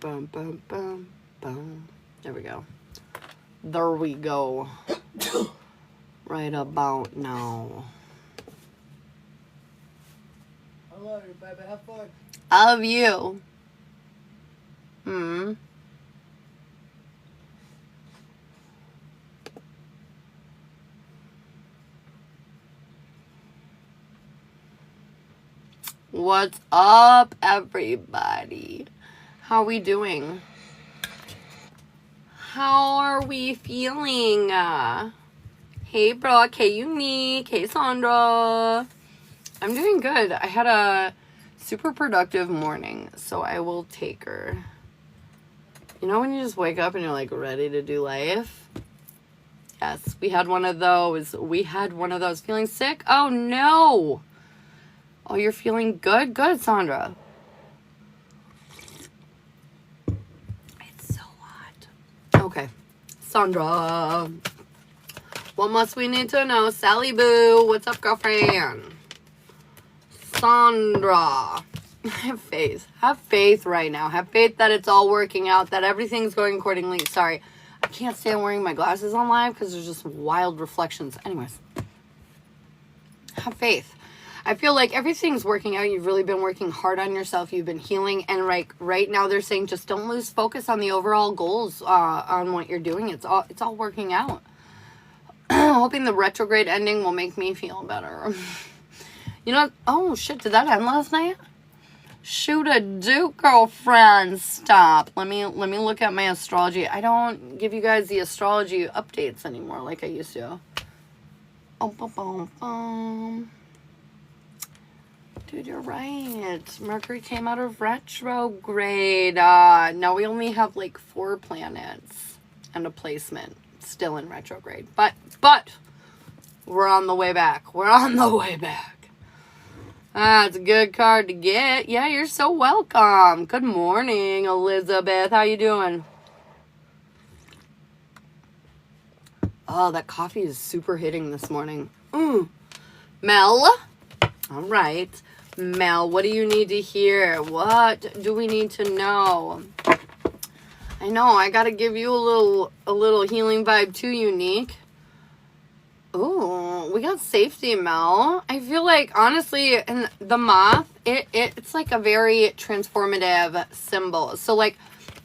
bum, bum, bum, bum. There we go. There we go. Right about now. I love you, baby. Have fun. I love you. What's up, everybody? How are we doing? How are we feeling? Hey, Brooke. Hey, Unique. Hey, Sandra. I'm doing good. I had a super productive morning, so I will take her. You know when you just wake up and you're like ready to do life? Yes, we had one of those. Feeling sick? Oh, no. Oh, you're feeling good? Good, Sandra. It's so hot. Okay. Sandra. What must we need to know? Sally Boo. What's up, girlfriend? Sandra. Have faith. Have faith right now. Have faith that it's all working out, that everything's going accordingly. Sorry. I can't stand wearing my glasses on live because there's just wild reflections. Anyways. Have faith. I feel like everything's working out. You've really been working hard on yourself. You've been healing. And right now they're saying just don't lose focus on the overall goals on what you're doing. It's all working out. Hoping the retrograde ending will make me feel better. You know, oh shit, did that end last night? Shoot a duke, girlfriend. Stop. Let me look at my astrology. I don't give you guys the astrology updates anymore like I used to. Dude, you're right. Mercury came out of retrograde. Now we only have like 4 planets and a placement still in retrograde. But we're on the way back. We're on the way back. It's a good card to get. Yeah, you're so welcome. Good morning, Elizabeth. How you doing? Oh, that coffee is super hitting this morning. Mel. All right. Mel, what do you need to hear? What do we need to know? I know, I gotta give you a little healing vibe too, Unique. Ooh, we got safety, Mel. I feel like, honestly, and the moth, it's like a very transformative symbol. So, like,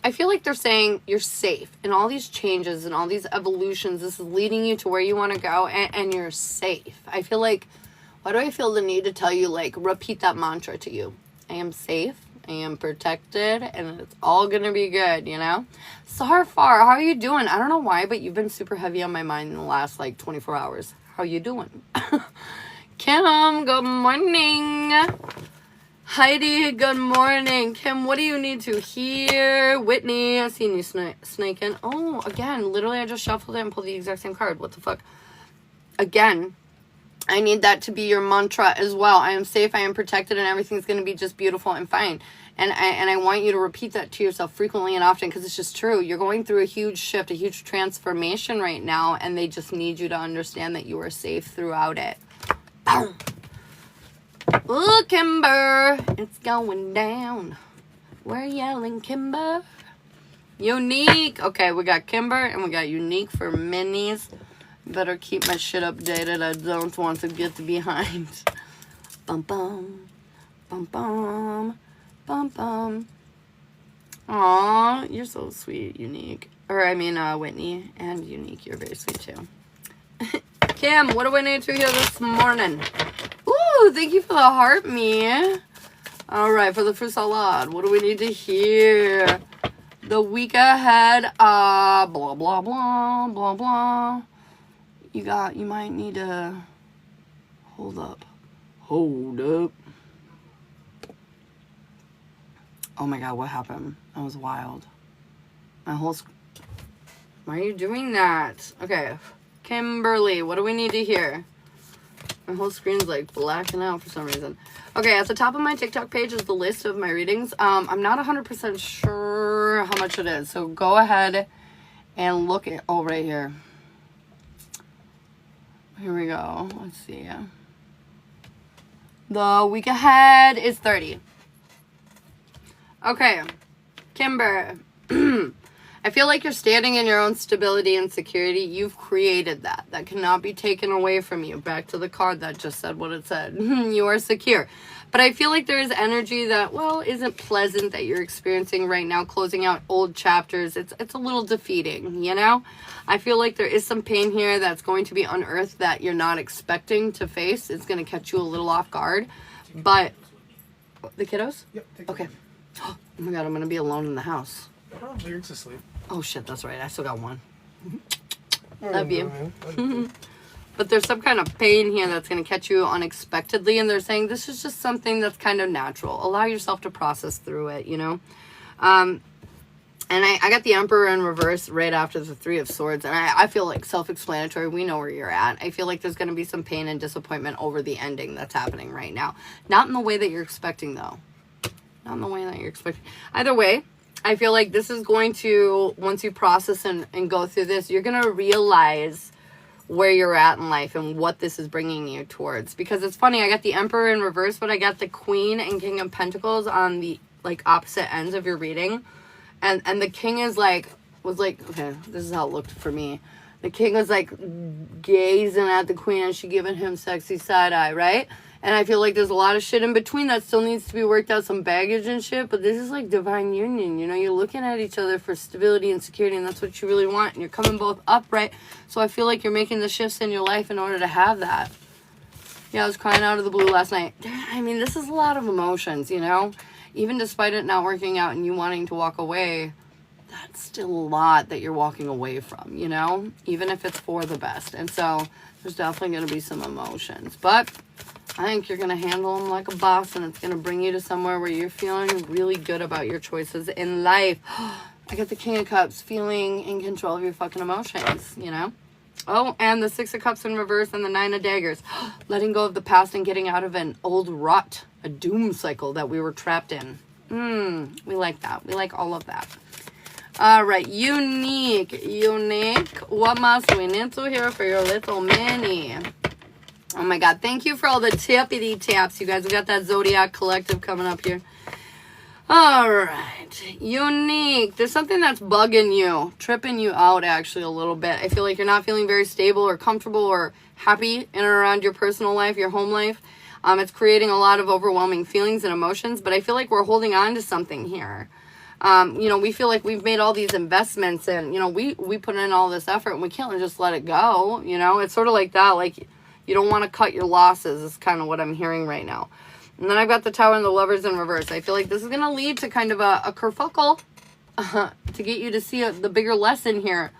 I feel like they're saying you're safe. And all these changes and all these evolutions, this is leading you to where you want to go, and you're safe. I feel like, why do I feel the need to tell you, like, repeat that mantra to you? I am safe, I am protected, and it's all gonna be good, you know? Sarfar, how are you doing? I don't know why, but you've been super heavy on my mind in the last, like, 24 hours. How you doing? Kim, good morning. Heidi, good morning. Kim, what do you need to hear? Whitney, I seen you snaking. Oh, again, literally I just shuffled it and pulled the exact same card. What the fuck? Again, I need that to be your mantra as well. I am safe, I am protected, and everything's going to be just beautiful and fine. And I want you to repeat that to yourself frequently and often because it's just true. You're going through a huge shift, a huge transformation right now, and they just need you to understand that you are safe throughout it. Boom. Ooh, Kimber, it's going down. We're yelling Kimber. Unique. Okay, we got Kimber and we got Unique for minis. Better keep my shit updated. I don't want to get behind. Bum bum. Bum bum. Bum bum. Aw, you're so sweet, Unique. Or I mean, Whitney and Unique. You're very sweet too. Kim, what do I need to hear this morning? Ooh, thank you for the heart, me. All right, for the fruit salad, what do we need to hear? The week ahead, blah, blah, blah, blah, blah. You might need to hold up. Oh my God, what happened? That was wild. My whole why are you doing that? Okay, Kimberly, what do we need to hear? My whole screen's like blacking out for some reason. Okay, at the top of my TikTok page is the list of my readings. I'm not 100% sure how much it is. So go ahead and look at, oh, right here. Here we go. Let's see. The week ahead is 30. Okay. Kimber. I feel like you're standing in your own stability and security. You've created that. That cannot be taken away from you. Back to the card that just said what it said. You are secure. But I feel like there is energy that, well, isn't pleasant that you're experiencing right now, closing out old chapters. It's a little defeating, you know? I feel like there is some pain here that's going to be unearthed that you're not expecting to face. It's going to catch you a little off guard. But, the kiddos? Yep. Okay. Oh my God, I'm going to be alone in the house. Oh, Lyric's asleep. Oh shit, that's right. I still got one. Oh, Love you. man. But there's some kind of pain here that's going to catch you unexpectedly. And they're saying this is just something that's kind of natural. Allow yourself to process through it, you know? And I got the Emperor in reverse right after the Three of Swords. And I feel like self-explanatory. We know where you're at. I feel like there's going to be some pain and disappointment over the ending that's happening right now. Not in the way that you're expecting, though. Not in the way that you're expecting. Either way, I feel like this is going to, once you process and go through this, you're going to realize where you're at in life and what this is bringing you towards. Because it's funny, I got the Emperor in reverse, but I got the Queen and King of Pentacles on the, like, opposite ends of your reading. And the King is, like, was like, okay, this is how it looked for me. The King was, like, gazing at the Queen and she giving him sexy side-eye, right? And I feel like there's a lot of shit in between that still needs to be worked out, some baggage and shit. But this is like divine union, you know? You're looking at each other for stability and security, and that's what you really want. And you're coming both upright. So I feel like you're making the shifts in your life in order to have that. Yeah, I was crying out of the blue last night. I mean, this is a lot of emotions, you know? Even despite it not working out and you wanting to walk away, that's still a lot that you're walking away from, you know? Even if it's for the best. And so there's definitely going to be some emotions. But I think you're going to handle them like a boss, and it's going to bring you to somewhere where you're feeling really good about your choices in life. I got the King of Cups, feeling in control of your fucking emotions, you know? Oh, and the Six of Cups in reverse and the Nine of Daggers. Letting go of the past and getting out of an old rut, a doom cycle that we were trapped in. We like that. We like all of that. All right, unique. What must we need to hear for your little mini? Oh my God, thank you for all the tippity taps, you guys. We got that Zodiac collective coming up here. All right, unique. There's something that's bugging you, tripping you out actually a little bit. I feel like you're not feeling very stable or comfortable or happy in and around your personal life, your home life. It's creating a lot of overwhelming feelings and emotions, but I feel like we're holding on to something here. You know, we feel like we've made all these investments and, you know, we put in all this effort and we can't just let it go. You know, it's sort of like that, like, you don't want to cut your losses is kind of what I'm hearing right now. And then I've got the Tower and the Lovers in reverse. I feel like this is going to lead to kind of a kerfuffle to get you to see the bigger lesson here.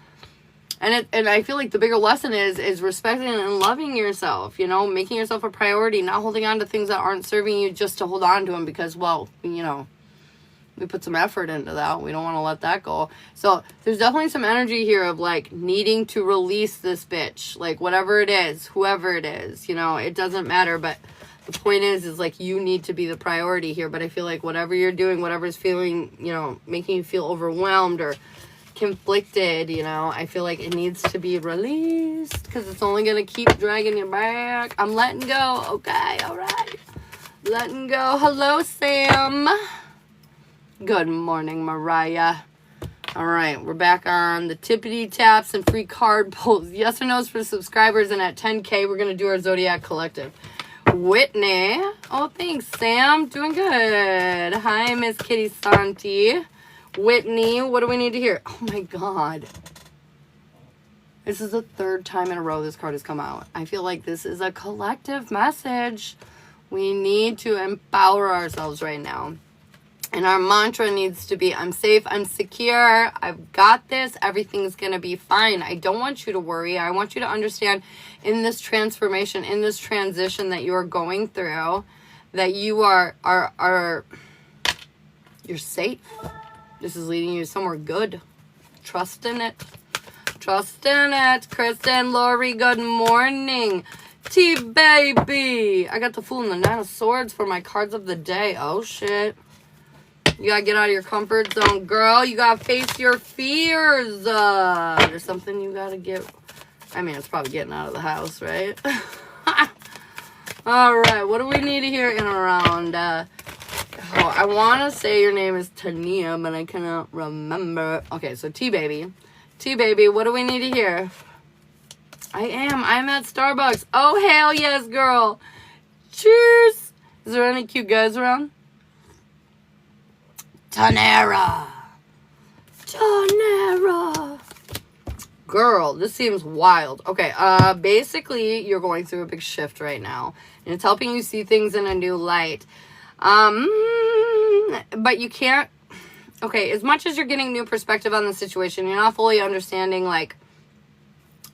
And I feel like the bigger lesson is respecting and loving yourself, you know, making yourself a priority, not holding on to things that aren't serving you just to hold on to them because, well, you know, we put some effort into that. We don't want to let that go. So there's definitely some energy here of like needing to release this bitch, like whatever it is, whoever it is, you know, it doesn't matter. But the point is like you need to be the priority here. But I feel like whatever you're doing, whatever's feeling, you know, making you feel overwhelmed or conflicted, you know, I feel like it needs to be released because it's only going to keep dragging you back. I'm letting go. Okay. All right. Letting go. Hello, Sam. Good morning, Mariah. All right, we're back on the tippity taps and free card pulls. Yes or no's for subscribers, and at 10K, we're going to do our Zodiac Collective. Whitney. Oh, thanks, Sam. Doing good. Hi, Miss Kitty Santi. Whitney, what do we need to hear? Oh, my God. This is the third time in a row this card has come out. I feel like this is a collective message. We need to empower ourselves right now. And our mantra needs to be, I'm safe, I'm secure, I've got this, everything's going to be fine. I don't want you to worry. I want you to understand in this transformation, in this transition that you are going through, that you are you're safe. This is leading you somewhere good. Trust in it. Trust in it. Kristen, Lori, good morning. T-Baby. I got the Fool and the Nine of Swords for my cards of the day. Oh, shit. You gotta get out of your comfort zone, girl. You gotta face your fears. There's something you gotta get. I mean, it's probably getting out of the house, right? All right. What do we need to hear in around? Oh, I want to say your name is Tania, but I cannot remember. Okay, so T-Baby. T-Baby, what do we need to hear? I'm at Starbucks. Oh, hell yes, girl. Cheers. Is there any cute guys around? Tanera. Girl, this seems wild. Okay, basically, you're going through a big shift right now. And it's helping you see things in a new light. But you can't... Okay, as much as you're getting new perspective on the situation, you're not fully understanding, like...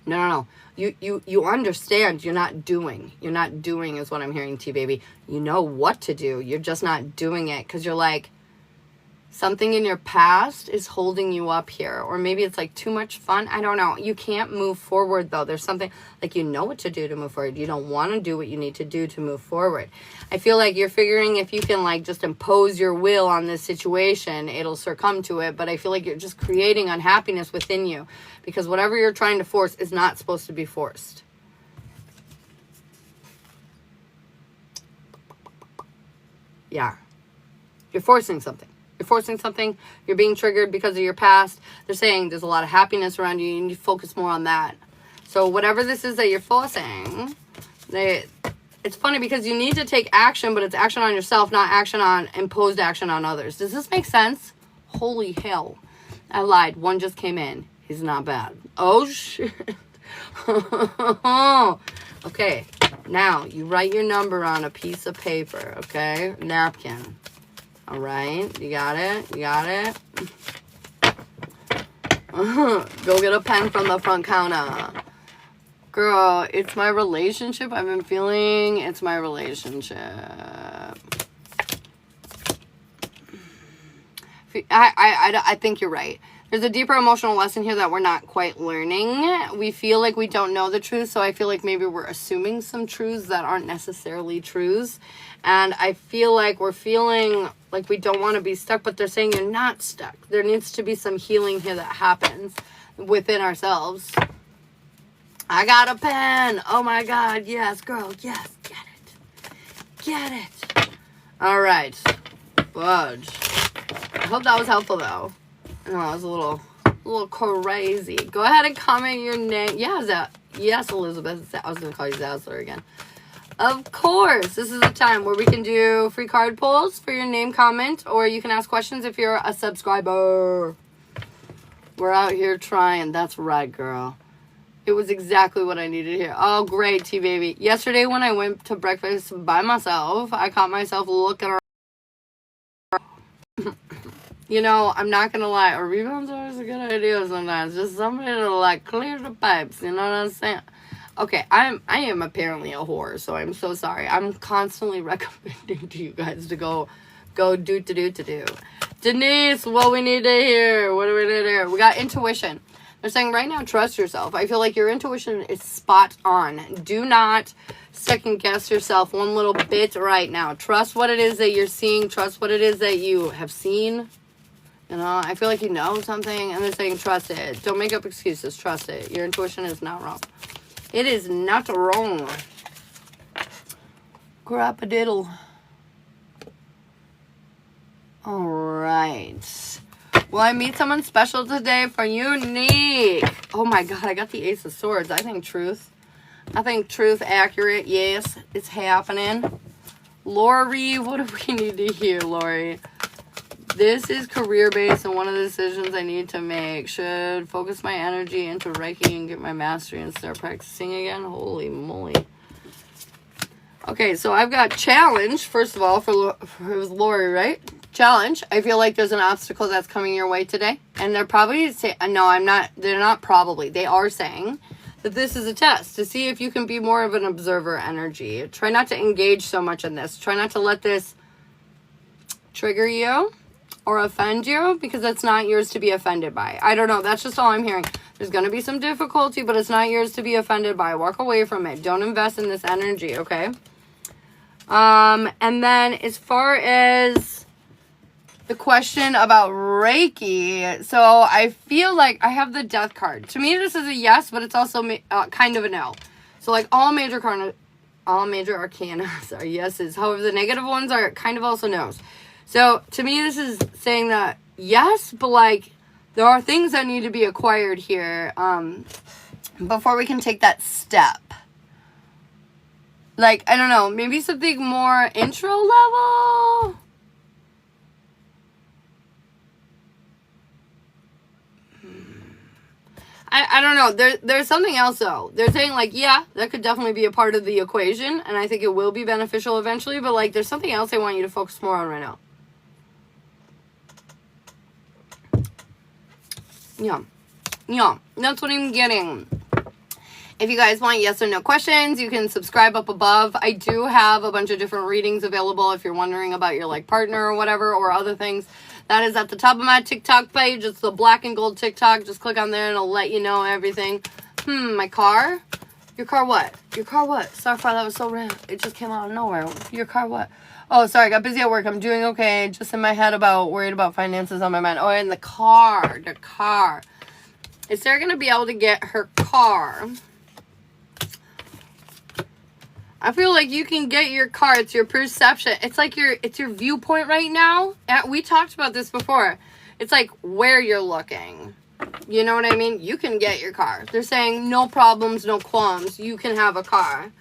No. You understand. You're not doing. You're not doing is what I'm hearing, T-Baby. You know what to do. You're just not doing it because you're like... Something in your past is holding you up here. Or maybe it's like too much fun. I don't know. You can't move forward though. There's something like you know what to do to move forward. You don't want to do what you need to do to move forward. I feel like you're figuring if you can like just impose your will on this situation, it'll succumb to it. But I feel like you're just creating unhappiness within you. Because whatever you're trying to force is not supposed to be forced. Yeah. You're forcing something. You're forcing something. You're being triggered because of your past. They're saying there's a lot of happiness around you. You need to focus more on that. So whatever this is that you're forcing, it's funny because you need to take action, but it's action on yourself, not imposed action on others. Does this make sense? Holy hell. I lied. One just came in. He's not bad. Oh, shit. Okay. Now, you write your number on a piece of paper, okay? Napkin. All right, you got it? Go get a pen from the front counter. Girl, it's my relationship. I've been feeling it's my relationship. I think you're right. There's a deeper emotional lesson here that we're not quite learning. We feel like we don't know the truth, so I feel like maybe we're assuming some truths that aren't necessarily truths. And I feel like we're feeling like we don't want to be stuck, but they're saying you're not stuck. There needs to be some healing here that happens within ourselves. I got a pen. Oh my God. Yes, girl. Yes. Get it. All right. Fudge. I hope that was helpful, though. I know, it was a little crazy. Go ahead and comment your name. Yeah, yes, Elizabeth. I was going to call you Zazzler again. Of course, this is a time where we can do free card pulls for your name comment, or you can ask questions if you're a subscriber. We're out here trying. That's right, girl. It was exactly what I needed here. Oh, great, T-Baby. Yesterday when I went to breakfast by myself, I caught myself looking around. You know, I'm not going to lie. A rebound's always a good idea sometimes. Just somebody to, like, clear the pipes. You know what I'm saying? Okay, I am apparently a whore, so I'm so sorry. I'm constantly recommending to you guys to go do. Denise, what we need to hear? What do we need to hear? We got intuition. They're saying right now, trust yourself. I feel like your intuition is spot on. Do not second guess yourself one little bit right now. Trust what it is that you're seeing. Trust what it is that you have seen. You know, I feel like you know something, and they're saying trust it. Don't make up excuses. Trust it. Your intuition is not wrong. It is not wrong. Crap-a-diddle. All right. Will I meet someone special today for unique? Oh my God, I got the Ace of Swords. I think truth accurate. Yes, it's happening. Lori, what do we need to hear, Lori? This is career-based, and one of the decisions I need to make. Should focus my energy into Reiki and get my mastery and start practicing again? Holy moly. Okay, so I've got challenge, first of all, it was Lori, right? Challenge. I feel like there's an obstacle that's coming your way today. And they're probably saying, they are saying that this is a test to see if you can be more of an observer energy. Try not to engage so much in this. Try not to let this trigger you or offend you, because that's not yours to be offended by. I don't know. That's just all I'm hearing. There's going to be some difficulty, but it's not yours to be offended by. Walk away from it. Don't invest in this energy, okay? And then as far as the question about Reiki, so I feel like I have the Death card. To me, this is a yes, but it's also kind of a no. So like all major arcana are yeses. However, the negative ones are kind of also no's. So to me, this is saying that yes, but like there are things that need to be acquired here before we can take that step. Like, I don't know, maybe something more intro level? I don't know. There's something else, though. They're saying, like, yeah, that could definitely be a part of the equation, and I think it will be beneficial eventually, but, like, there's something else I want you to focus more on right now. Yeah, that's what I'm getting. If you guys want yes or no questions, you can subscribe up above. I do have a bunch of different readings available if you're wondering about your, like, partner or whatever, or other things. That is at the top of my TikTok page. It's the black and gold TikTok. Just click on there and it'll let you know everything. My car? Your car what? Your car what? Sorry, that was so random. It just came out of nowhere. Your car what? Oh, sorry, I got busy at work. I'm doing okay. Just in my head worried about finances on my mind. Oh, and the car. The car. Is Sarah going to be able to get her car? I feel like you can get your car. It's your perception. It's like it's your viewpoint right now. We talked about this before. It's like where you're looking. You know what I mean? You can get your car. They're saying no problems, no qualms. You can have a car.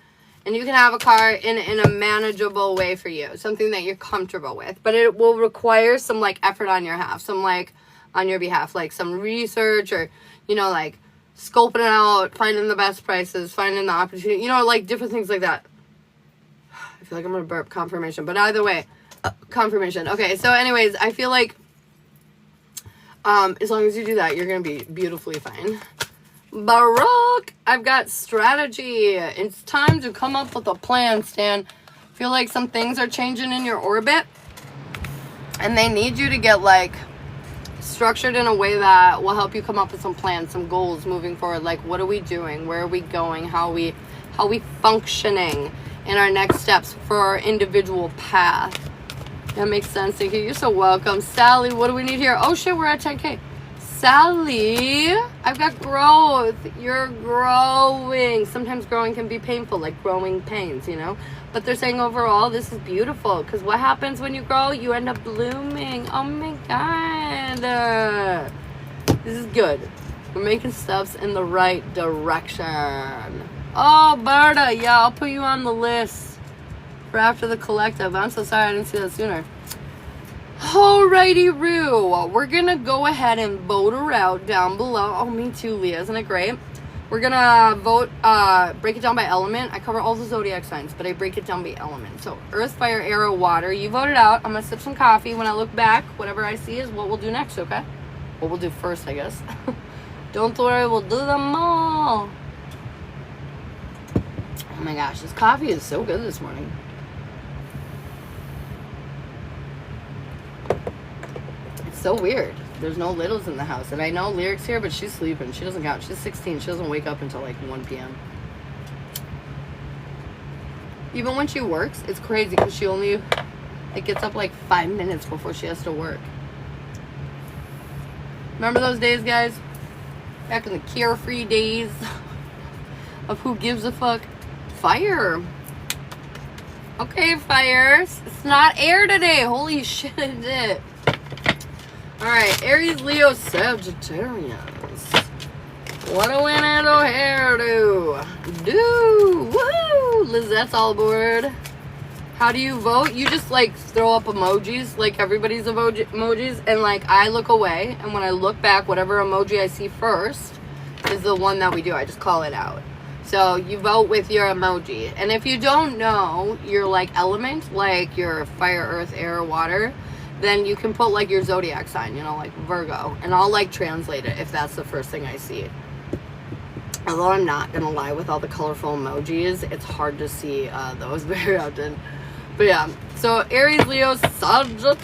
And you can have a car in a manageable way for you. Something that you're comfortable with. But it will require some, like, effort on your half. Some, like, on your behalf. Like, some research or, you know, like, scoping it out, finding the best prices, finding the opportunity, you know, like different things like that. I feel like I'm going to burp confirmation, but either way, confirmation. Okay, so anyways, I feel like as long as you do that, you're going to be beautifully fine. Baruch, I've got strategy. It's time to come up with a plan, Stan. I feel like some things are changing in your orbit, and they need you to get, like, structured in a way that will help you come up with some plans, some goals moving forward. Like, what are we doing? Where are we going? How are we functioning in our next steps for our individual path? That makes sense. Thank you. You're so welcome. Sally, what do we need here? Oh shit, we're at 10K. Sally, I've got growth. You're growing. Sometimes growing can be painful, like growing pains, you know? But they're saying overall, this is beautiful. Because what happens when you grow? You end up blooming. Oh my God. This is good. We're making steps in the right direction. Oh, Berta. Yeah, I'll put you on the list for after the collective. I'm so sorry I didn't see that sooner. Alrighty, Roo. We're going to go ahead and vote her out down below. Oh, me too, Leah. Isn't it great? We're going to vote, break it down by element. I cover all the Zodiac signs, but I break it down by element. So, earth, fire, air, water. You voted out. I'm going to sip some coffee. When I look back, whatever I see is what we'll do next, okay? What we'll do first, I guess. Don't worry, we'll do them all. Oh my gosh, this coffee is so good this morning. It's so weird. There's no littles in the house. And I know Lyric's here, but she's sleeping. She doesn't count. She's 16. She doesn't wake up until like 1 p.m. Even when she works, it's crazy because she only gets up like 5 minutes before she has to work. Remember those days, guys? Back in the carefree days of who gives a fuck. Fire. Okay, fires. It's not air today. Holy shit, it did. Alright, Aries, Leo, Sagittarius. What do we need to here do? Woo! Lizette's all aboard. How do you vote? You just, like, throw up emojis, like everybody's emojis, and, like, I look away, and when I look back, whatever emoji I see first is the one that we do. I just call it out. So, you vote with your emoji. And if you don't know your, like, element, like your fire, earth, air, water, then you can put, like, your zodiac sign, you know, like Virgo. And I'll, like, translate it if that's the first thing I see. Although I'm not going to lie, with all the colorful emojis, it's hard to see those very often. But yeah, so Aries, Leo, Sagittarius.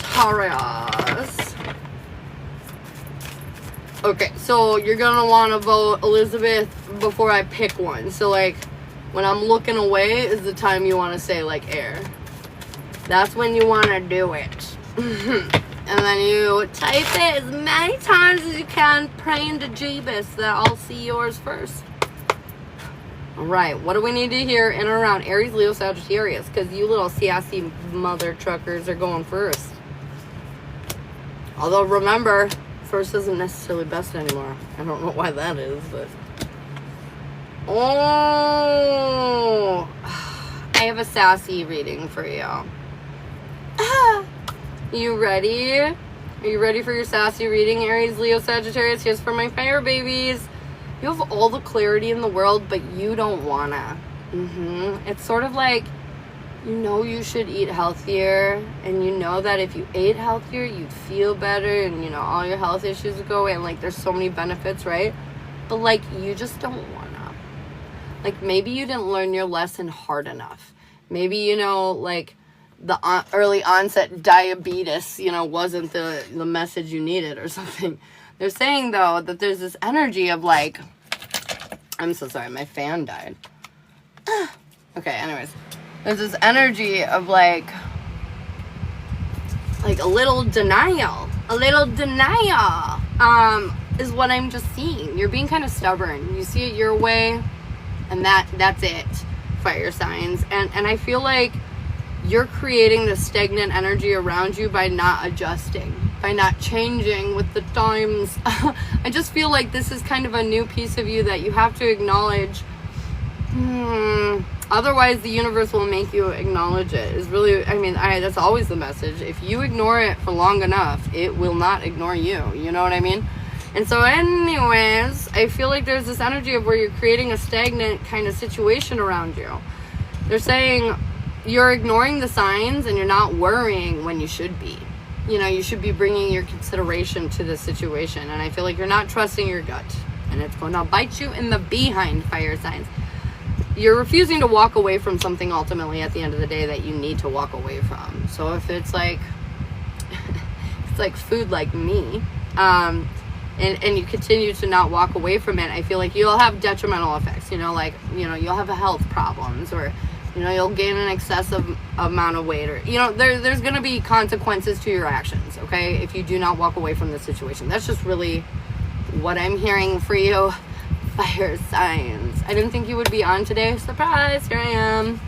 Okay, so you're going to want to vote Elizabeth before I pick one. So, like, when I'm looking away is the time you want to say, like, air. That's when you want to do it. And then you type it as many times as you can, praying to Jeebus that I'll see yours first. Alright, what do we need to hear in and around Aries, Leo, Sagittarius? Because you little sassy mother truckers are going first. Although remember, first isn't necessarily best anymore. I don't know why that is, but... Oh! I have a sassy reading for you. You ready? Are you ready for your sassy reading, Aries, Leo, Sagittarius? Here's for my fire babies. You have all the clarity in the world, but you don't wanna. It's sort of like, you know you should eat healthier, and you know that if you ate healthier, you'd feel better, and, you know, all your health issues would go away, and, like, there's so many benefits, right? But, like, you just don't wanna. Like, maybe you didn't learn your lesson hard enough. Maybe, you know, like, the early onset diabetes, you know, wasn't the message you needed or something. They're saying, though, that there's this energy of, like... I'm so sorry, my fan died. Okay, anyways. There's this energy of, like a little denial. A little denial, is what I'm just seeing. You're being kind of stubborn. You see it your way, and that's it, fire signs. And I feel like you're creating this stagnant energy around you by not adjusting, by not changing with the times. I just feel like this is kind of a new piece of you that you have to acknowledge. Otherwise, the universe will make you acknowledge it. Is really, I mean, that's always the message. If you ignore it for long enough, it will not ignore you. You know what I mean? And so anyways, I feel like there's this energy of where you're creating a stagnant kind of situation around you. They're saying you're ignoring the signs and you're not worrying when you should be. You know, you should be bringing your consideration to the situation. And I feel like you're not trusting your gut. And it's going to bite you in the behind, fire signs. You're refusing to walk away from something ultimately at the end of the day that you need to walk away from. So if it's like, it's like food like me, and you continue to not walk away from it, I feel like you'll have detrimental effects, you know, like, you know, you'll have health problems, or, you know, you'll gain an excessive amount of weight, or, you know, there's going to be consequences to your actions, okay, if you do not walk away from the situation. That's just really what I'm hearing for you, fire signs. I didn't think you would be on today. Surprise, here I am.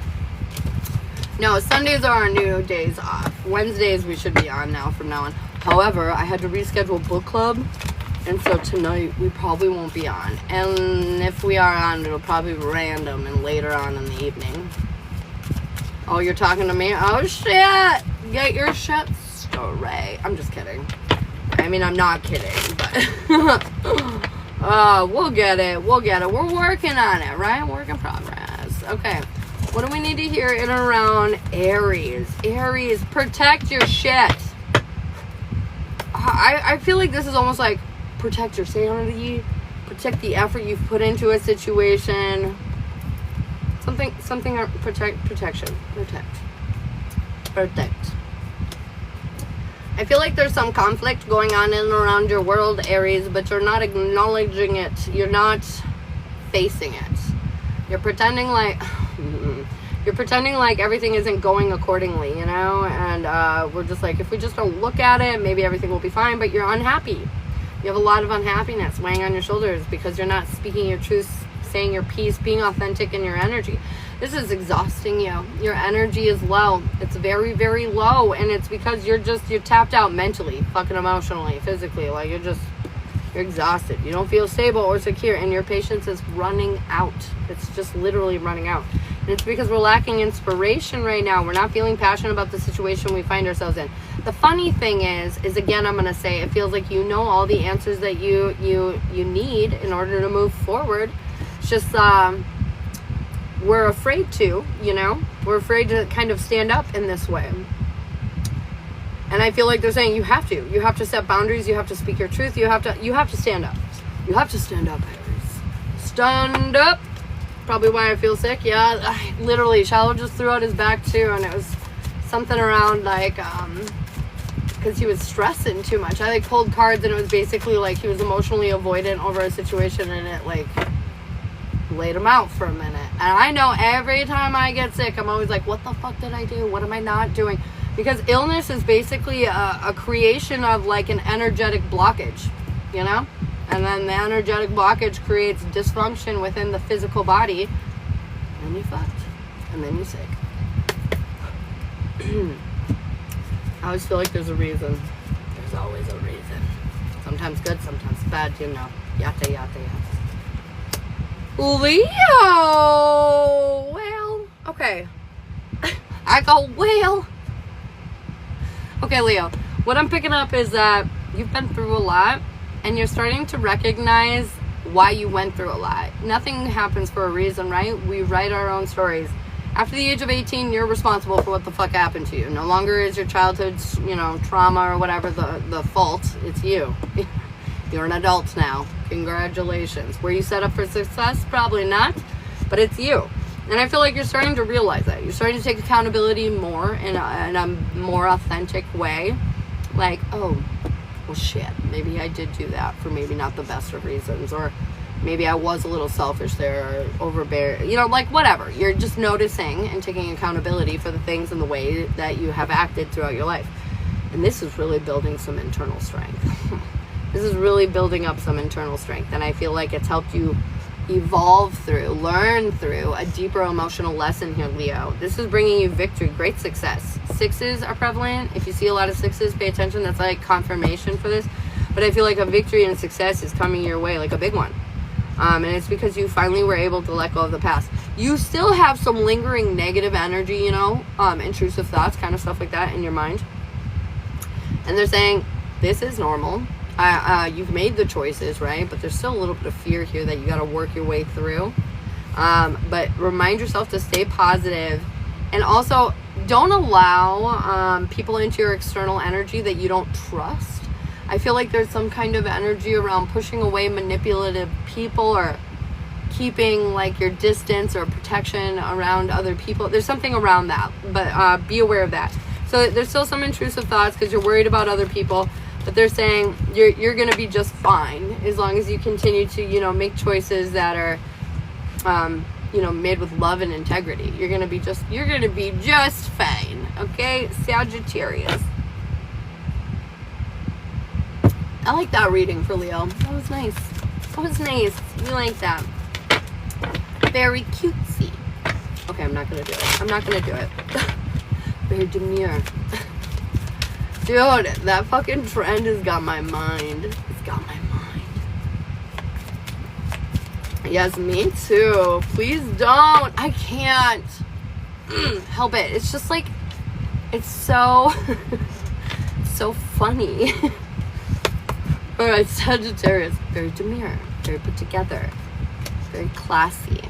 No, Sundays are our new days off. Wednesdays we should be on now from now on. However, I had to reschedule book club, and so tonight we probably won't be on. And if we are on, it'll probably be random and later on in the evening. Oh, you're talking to me? Oh, shit! Get your shit straight. I'm just kidding. I mean, I'm not kidding, but... we'll get it. We'll get it. We're working on it, right? Work in progress. Okay. What do we need to hear in and around Aries? Aries, protect your shit. I feel like this is almost like protect your sanity, protect the effort you've put into a situation. Something protection. Protect. I feel like there's some conflict going on in and around your world, Aries, but you're not acknowledging it. You're not facing it. You're pretending like everything isn't going accordingly, you know? And we're just like, if we just don't look at it, maybe everything will be fine, but you're unhappy. You have a lot of unhappiness weighing on your shoulders because you're not speaking your truth, saying your piece, being authentic in your energy. This is exhausting you. Your energy is low. It's very, very low. And it's because you're tapped out mentally, fucking emotionally, physically. Like you're exhausted. You don't feel stable or secure. And your patience is running out. It's just literally running out. And it's because we're lacking inspiration right now. We're not feeling passionate about the situation we find ourselves in. The funny thing is again, I'm going to say, it feels like you know all the answers that you need in order to move forward. It's just, we're afraid to, you know, we're afraid to kind of stand up in this way. And I feel like they're saying you have to set boundaries, you have to speak your truth, you have to stand up. You have to stand up, Aries. Stand up. Probably why I feel sick. Yeah, Shallow just threw out his back too, and it was something around like, because he was stressing too much. I like pulled cards, and it was basically like he was emotionally avoidant over a situation, and it like laid him out for a minute. And I know every time I get sick, I'm always like, what the fuck did I do? What am I not doing? Because illness is basically a creation of like an energetic blockage, you know? And then the energetic blockage creates dysfunction within the physical body, and you fucked. And then you're sick. I always feel like there's a reason. There's always a reason. Sometimes good, sometimes bad, you know. Yata, yata, yata. Leo! Well, okay. I go, well. Okay, Leo. What I'm picking up is that you've been through a lot, and you're starting to recognize why you went through a lot. Nothing happens for a reason, right? We write our own stories. After the age of 18, you're responsible for what the fuck happened to you. No longer is your childhood's, trauma or whatever the fault. It's you. You're an adult now. Congratulations. Were you set up for success? Probably not, but it's you. And I feel like you're starting to realize that. You're starting to take accountability more in a more authentic way. Like, oh, well, shit, maybe I did do that for maybe not the best of reasons, or maybe I was a little selfish there, or overbearing, like whatever. You're just noticing and taking accountability for the things and the way that you have acted throughout your life. And this is really building some internal strength. This is really building up some internal strength, and I feel like it's helped you evolve through, learn through a deeper emotional lesson here, Leo. This is bringing you victory, great success. 6s are prevalent. If you see a lot of 6s, pay attention. That's like confirmation for this. But I feel like a victory and success is coming your way, like a big one. And it's because you finally were able to let go of the past. You still have some lingering negative energy, intrusive thoughts, kind of stuff like that in your mind. And they're saying, this is normal. You've made the choices, right? But there's still a little bit of fear here that you got to work your way through. But remind yourself to stay positive, and also don't allow people into your external energy that you don't trust. I feel like there's some kind of energy around pushing away manipulative people, or keeping like your distance or protection around other people. There's something around that, but be aware of that. So there's still some intrusive thoughts because you're worried about other people. But they're saying you're going to be just fine as long as you continue to, make choices that are, made with love and integrity. You're going to be just fine. Okay, Sagittarius. I like that reading for Leo. That was nice. We like that. Very cutesy. Okay, I'm not going to do it. Very demure. Dude, that fucking trend has got my mind. It's got my mind. Yes, me too. Please don't. I can't help it. It's just like, it's so, so funny. Alright, Sagittarius. Very demure. Very put together. Very classy.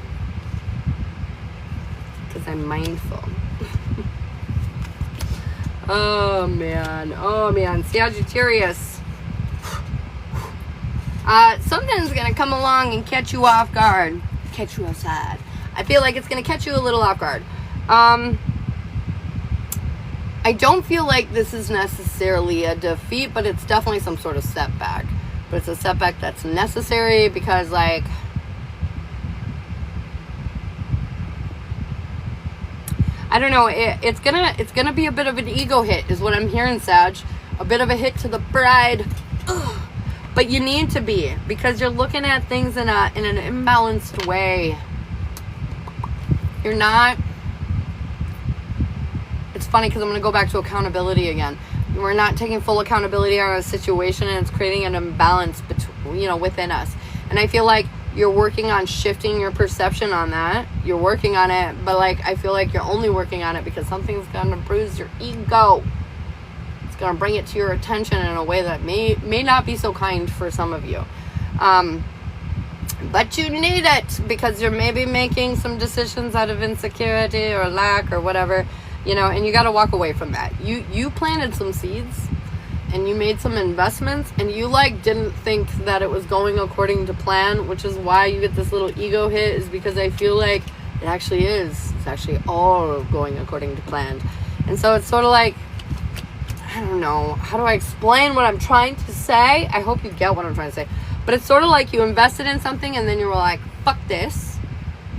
Because I'm mindful. Oh man, Sagittarius. Something's gonna come along and catch you off guard. Catch you outside. I feel like it's gonna catch you a little off guard. I don't feel like this is necessarily a defeat, but it's definitely some sort of setback. But it's a setback that's necessary because, like, I don't know, it's gonna be a bit of an ego hit is what I'm hearing, Sag. A bit of a hit to the pride. Ugh. But you need to be, because you're looking at things in an imbalanced way. You're not. It's funny because I'm going to go back to accountability again. We're not taking full accountability on a situation, and it's creating an imbalance between, within us. And I feel like you're working on shifting your perception on that. You're working on it, but I feel like you're only working on it because something's going to bruise your ego. It's going to bring it to your attention in a way that may not be so kind for some of you. But you need it because you're maybe making some decisions out of insecurity or lack or whatever, and you got to walk away from that. You planted some seeds and you made some investments, and you didn't think that it was going according to plan, which is why you get this little ego hit, is because I feel like it actually is. It's actually all going according to plan. And so it's sort of like, I don't know, how do I explain what I'm trying to say? I hope you get what I'm trying to say. But it's sort of like you invested in something and then you were like, fuck this.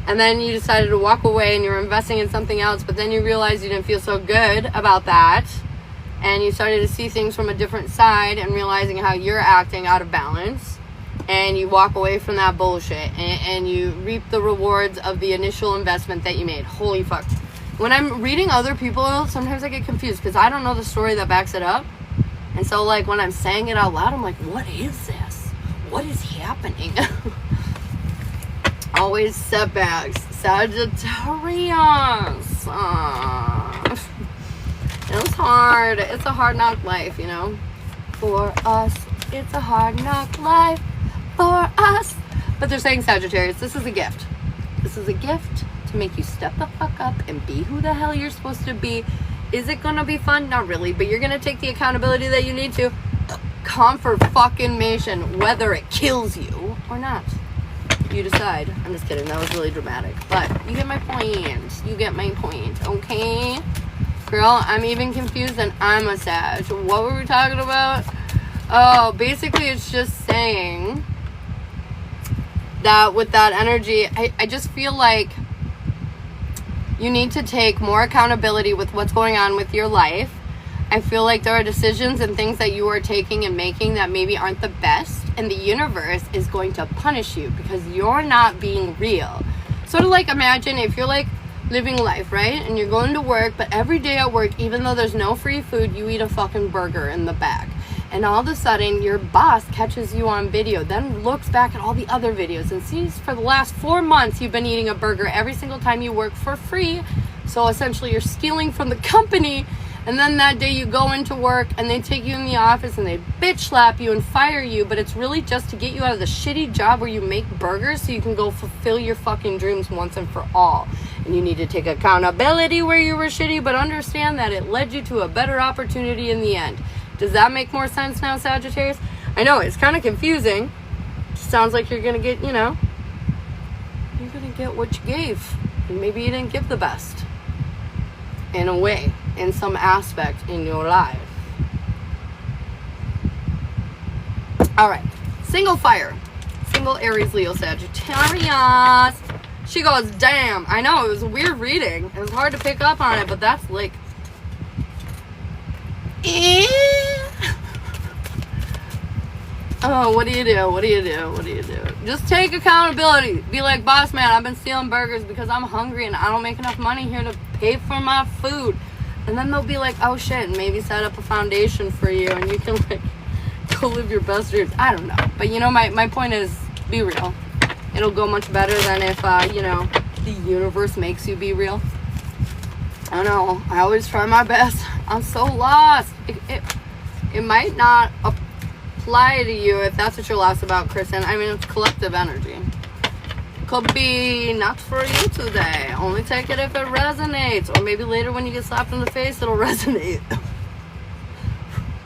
And then you decided to walk away and you're investing in something else, but then you realized you didn't feel so good about that. And you started to see things from a different side and realizing how you're acting out of balance. And you walk away from that bullshit and you reap the rewards of the initial investment that you made. Holy fuck. When I'm reading other people, sometimes I get confused because I don't know the story that backs it up. And so, like, when I'm saying it out loud, I'm like, what is this? What is happening? Always setbacks. Sagittarius. It was hard. It's a hard knock life, you know. For us, it's a hard knock life. For us. But they're saying, Sagittarius, this is a gift. This is a gift to make you step the fuck up and be who the hell you're supposed to be. Is it gonna be fun? Not really, but you're gonna take the accountability that you need to. Confirmation, whether it kills you or not. You decide. I'm just kidding, that was really dramatic. But you get my point. You get my point, okay? Girl, I'm even confused and I'm a Sag. What were we talking about? Oh, basically it's just saying that with that energy, I just feel like you need to take more accountability with what's going on with your life. I feel like there are decisions and things that you are taking and making that maybe aren't the best, and the universe is going to punish you because you're not being real. Sort of like, imagine if you're like living life, right? And you're going to work, but every day at work, even though there's no free food, you eat a fucking burger in the back. And all of a sudden, your boss catches you on video, then looks back at all the other videos and sees for the last 4 months you've been eating a burger every single time you work for free. So essentially, you're stealing from the company. And then that day you go into work and they take you in the office and they bitch slap you and fire you. But it's really just to get you out of the shitty job where you make burgers so you can go fulfill your fucking dreams once and for all. And you need to take accountability where you were shitty, but understand that it led you to a better opportunity in the end. Does that make more sense now, Sagittarius? I know, it's kind of confusing. Sounds like you're going to get, you know, you're going to get what you gave. And maybe you didn't give the best. In a way, in some aspect in your life. All right. Single fire. Single Aries, Leo, Sagittarius. She goes, damn. I know, it was a weird reading. It was hard to pick up on it, but that's like... Oh, what do you do? What do you do? What do you do? Just take accountability. Be like, boss man, I've been stealing burgers because I'm hungry and I don't make enough money here to pay for my food. And then they'll be like, oh shit, and maybe set up a foundation for you and you can like go live your best dreams. I don't know. But you know, my point is, be real. It'll go much better than if, you know, the universe makes you be real. I don't know. I always try my best. I'm so lost. It might not apply to you if that's what you're lost about, Kristen. I mean, it's collective energy. Could be not for you today. Only take it if it resonates. Or maybe later when you get slapped in the face, it'll resonate.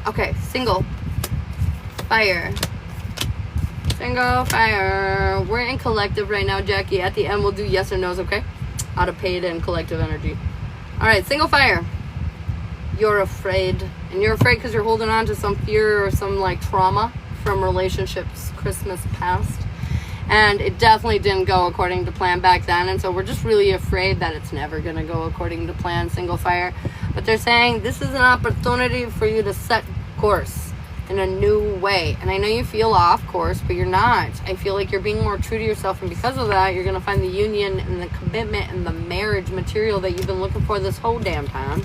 Okay, single. Fire. Single fire. We're in collective right now, Jackie. At the end, we'll do yes or no's, okay? Out of paid and collective energy. All right, single fire. You're afraid. And you're afraid because you're holding on to some fear or some like trauma from relationships Christmas past. And it definitely didn't go according to plan back then. And so we're just really afraid that it's never going to go according to plan, single fire. But they're saying this is an opportunity for you to set course in a new way. And I know you feel off course, but you're not. I feel like you're being more true to yourself. And because of that, you're going to find the union and the commitment and the marriage material that you've been looking for this whole damn time.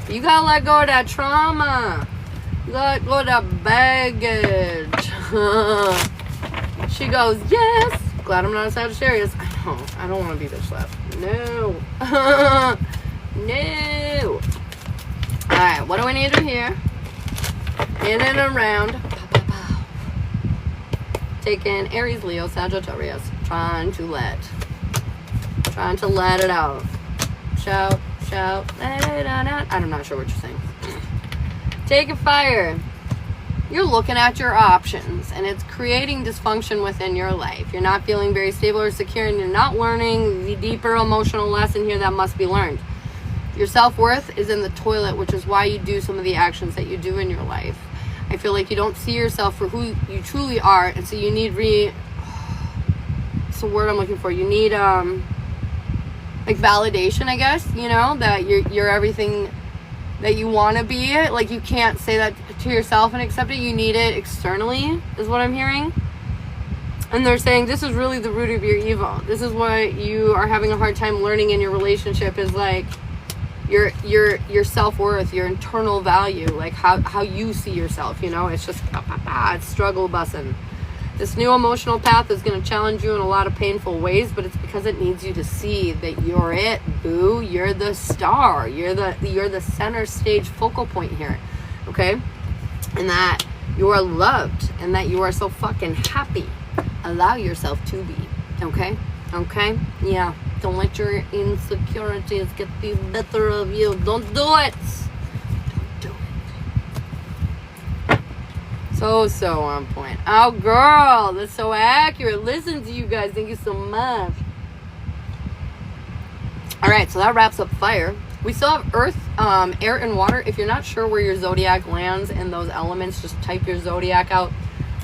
You got to let go of that trauma. You got to let go of that baggage. She goes, yes. Glad I'm not a Sagittarius. I don't want to be bitch slapped. No. No. Alright, what do we need to hear? In and around. Taking Aries, Leo, Sagittarius. Trying to let it out. Shout, let it out. I'm not sure what you're saying. Taking fire. You're looking at your options and it's creating dysfunction within your life. You're not feeling very stable or secure and you're not learning the deeper emotional lesson here that must be learned. Your self-worth is in the toilet, which is why you do some of the actions that you do in your life. I feel like you don't see yourself for who you truly are, and so you need it's the word I'm looking for. You need like validation, I guess, you know, that you're everything that you want to be. Like, you can't say that to yourself and accept it. You need it externally, is what I'm hearing. And they're saying this is really the root of your evil. This is what you are having a hard time learning in your relationship, is like, your self-worth, your internal value, like how you see yourself, you know. It's just it's struggle bussin'. This new emotional path is going to challenge you in a lot of painful ways, but it's because it needs you to see that you're it, boo. You're the star. You're the center stage focal point here, okay? And that you are loved and that you are so fucking happy. Allow yourself to be, okay? Okay? Yeah. Don't let your insecurities get the better of you. Don't do it. Don't do it. So on point. Oh, girl. That's so accurate. Listen to you guys. Thank you so much. All right. So that wraps up fire. We still have earth, air, and water. If you're not sure where your zodiac lands in those elements, just type your zodiac out.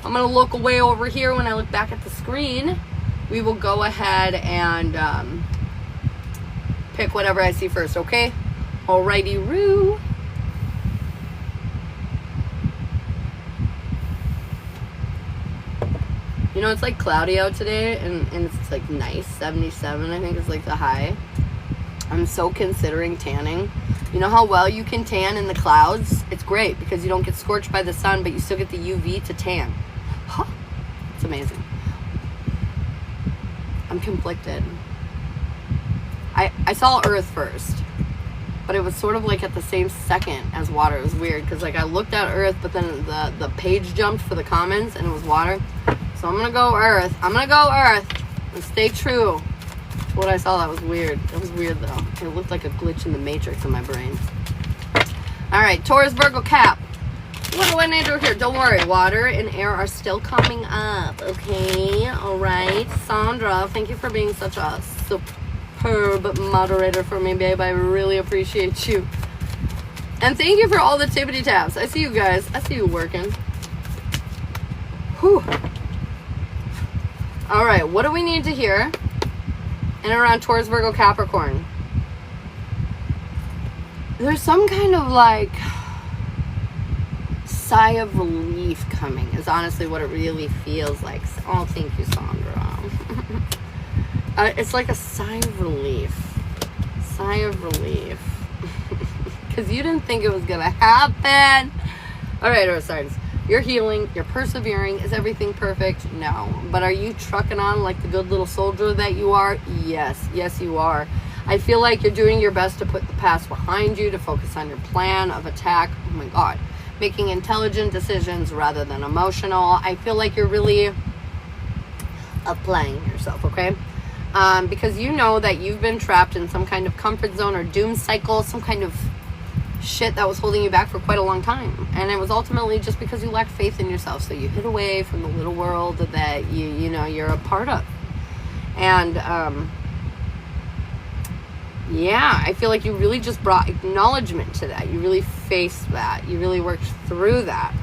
I'm going to look away over here. When I look back at the screen, we will go ahead and pick whatever I see first, okay? Alrighty-roo. You know, it's like cloudy out today, and it's like nice, 77, I think is like the high. I'm so considering tanning. You know how well you can tan in the clouds? It's great because you don't get scorched by the sun, but you still get the UV to tan. Huh. It's amazing. I'm conflicted. I saw earth first, but it was sort of like at the same second as water. It was weird because like I looked at earth, but then the page jumped for the comments and it was water. So I'm gonna go earth. I'm gonna go earth and stay true to what I saw. That was weird. It was weird though. It looked like a glitch in the matrix in my brain. All right, Taurus, Virgo, Cap. What do I need to do here? Don't worry, water and air are still coming up, okay? All right, Sandra, thank you for being such a superb moderator for me, babe. I really appreciate you. And thank you for all the tippity taps. I see you guys. I see you working. Whew. All right, what do we need to hear in and around Taurus, Virgo, Capricorn? There's some kind of like sigh of relief coming is honestly what it really feels like. Oh, thank you, Sandra. It's like a sigh of relief. Sigh of relief. Because you didn't think it was going to happen. All right, earth signs. You're healing. You're persevering. Is everything perfect? No. But are you trucking on like the good little soldier that you are? Yes. Yes, you are. I feel like you're doing your best to put the past behind you, to focus on your plan of attack. Oh, my God. Making intelligent decisions rather than emotional. I feel like you're really applying yourself, okay? Because you know that you've been trapped in some kind of comfort zone or doom cycle, some kind of shit that was holding you back for quite a long time. And it was ultimately just because you lacked faith in yourself. So you hid away from the little world that you know you're a part of. And yeah, I feel like you really just brought acknowledgement to that. You really faced that. You really worked through that.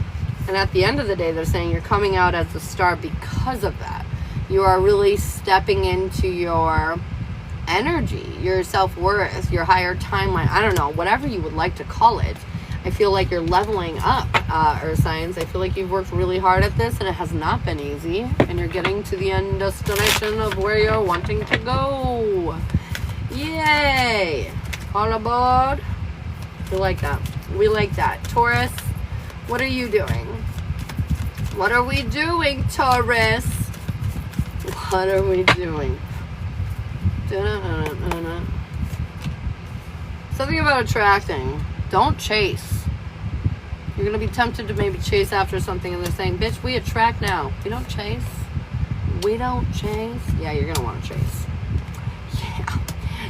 And at the end of the day, they're saying you're coming out as a star because of that. You are really stepping into your energy, your self-worth, your higher timeline. I don't know, whatever you would like to call it. I feel like you're leveling up, earth signs. I feel like you've worked really hard at this and it has not been easy. And you're getting to the end destination of where you're wanting to go. Yay! All aboard. We like that. We like that. Taurus, what are you doing? What are we doing, Taurus? What are we doing? Something about attracting. Don't chase. You're going to be tempted to maybe chase after something and they're saying, bitch, we attract now. We don't chase. We don't chase. Yeah, you're going to want to chase. Yeah.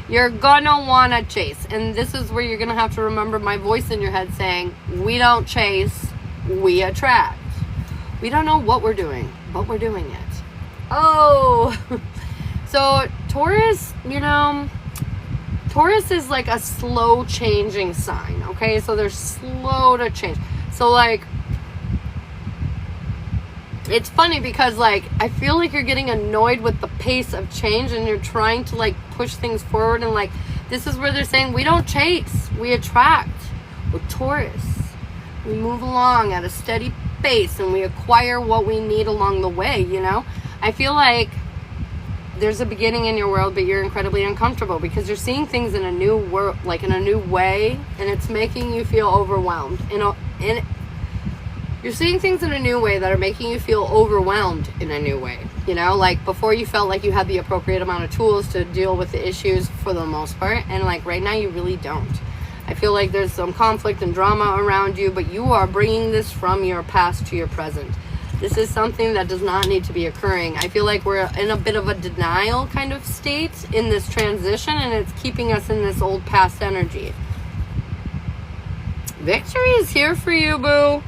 You're going to want to chase. And this is where you're going to have to remember my voice in your head saying, we don't chase, we attract. We don't know what we're doing, but we're doing it. Oh, so Taurus, you know, Taurus is like a slow changing sign, okay? So they're slow to change. So like, it's funny because like, I feel like you're getting annoyed with the pace of change and you're trying to like push things forward. And like, this is where they're saying, we don't chase, we attract. With Taurus, we move along at a steady pace and we acquire what we need along the way, you know? I feel like there's a beginning in your world, but you're incredibly uncomfortable because you're seeing things in a new world, like in a new way, and it's making you feel overwhelmed. You're seeing things in a new way that are making you feel overwhelmed in a new way. You know, like before you felt like you had the appropriate amount of tools to deal with the issues for the most part, and like right now you really don't. I feel like there's some conflict and drama around you, but you are bringing this from your past to your present. This is something that does not need to be occurring. I feel like we're in a bit of a denial kind of state in this transition, and it's keeping us in this old past energy. Victory is here for you, boo.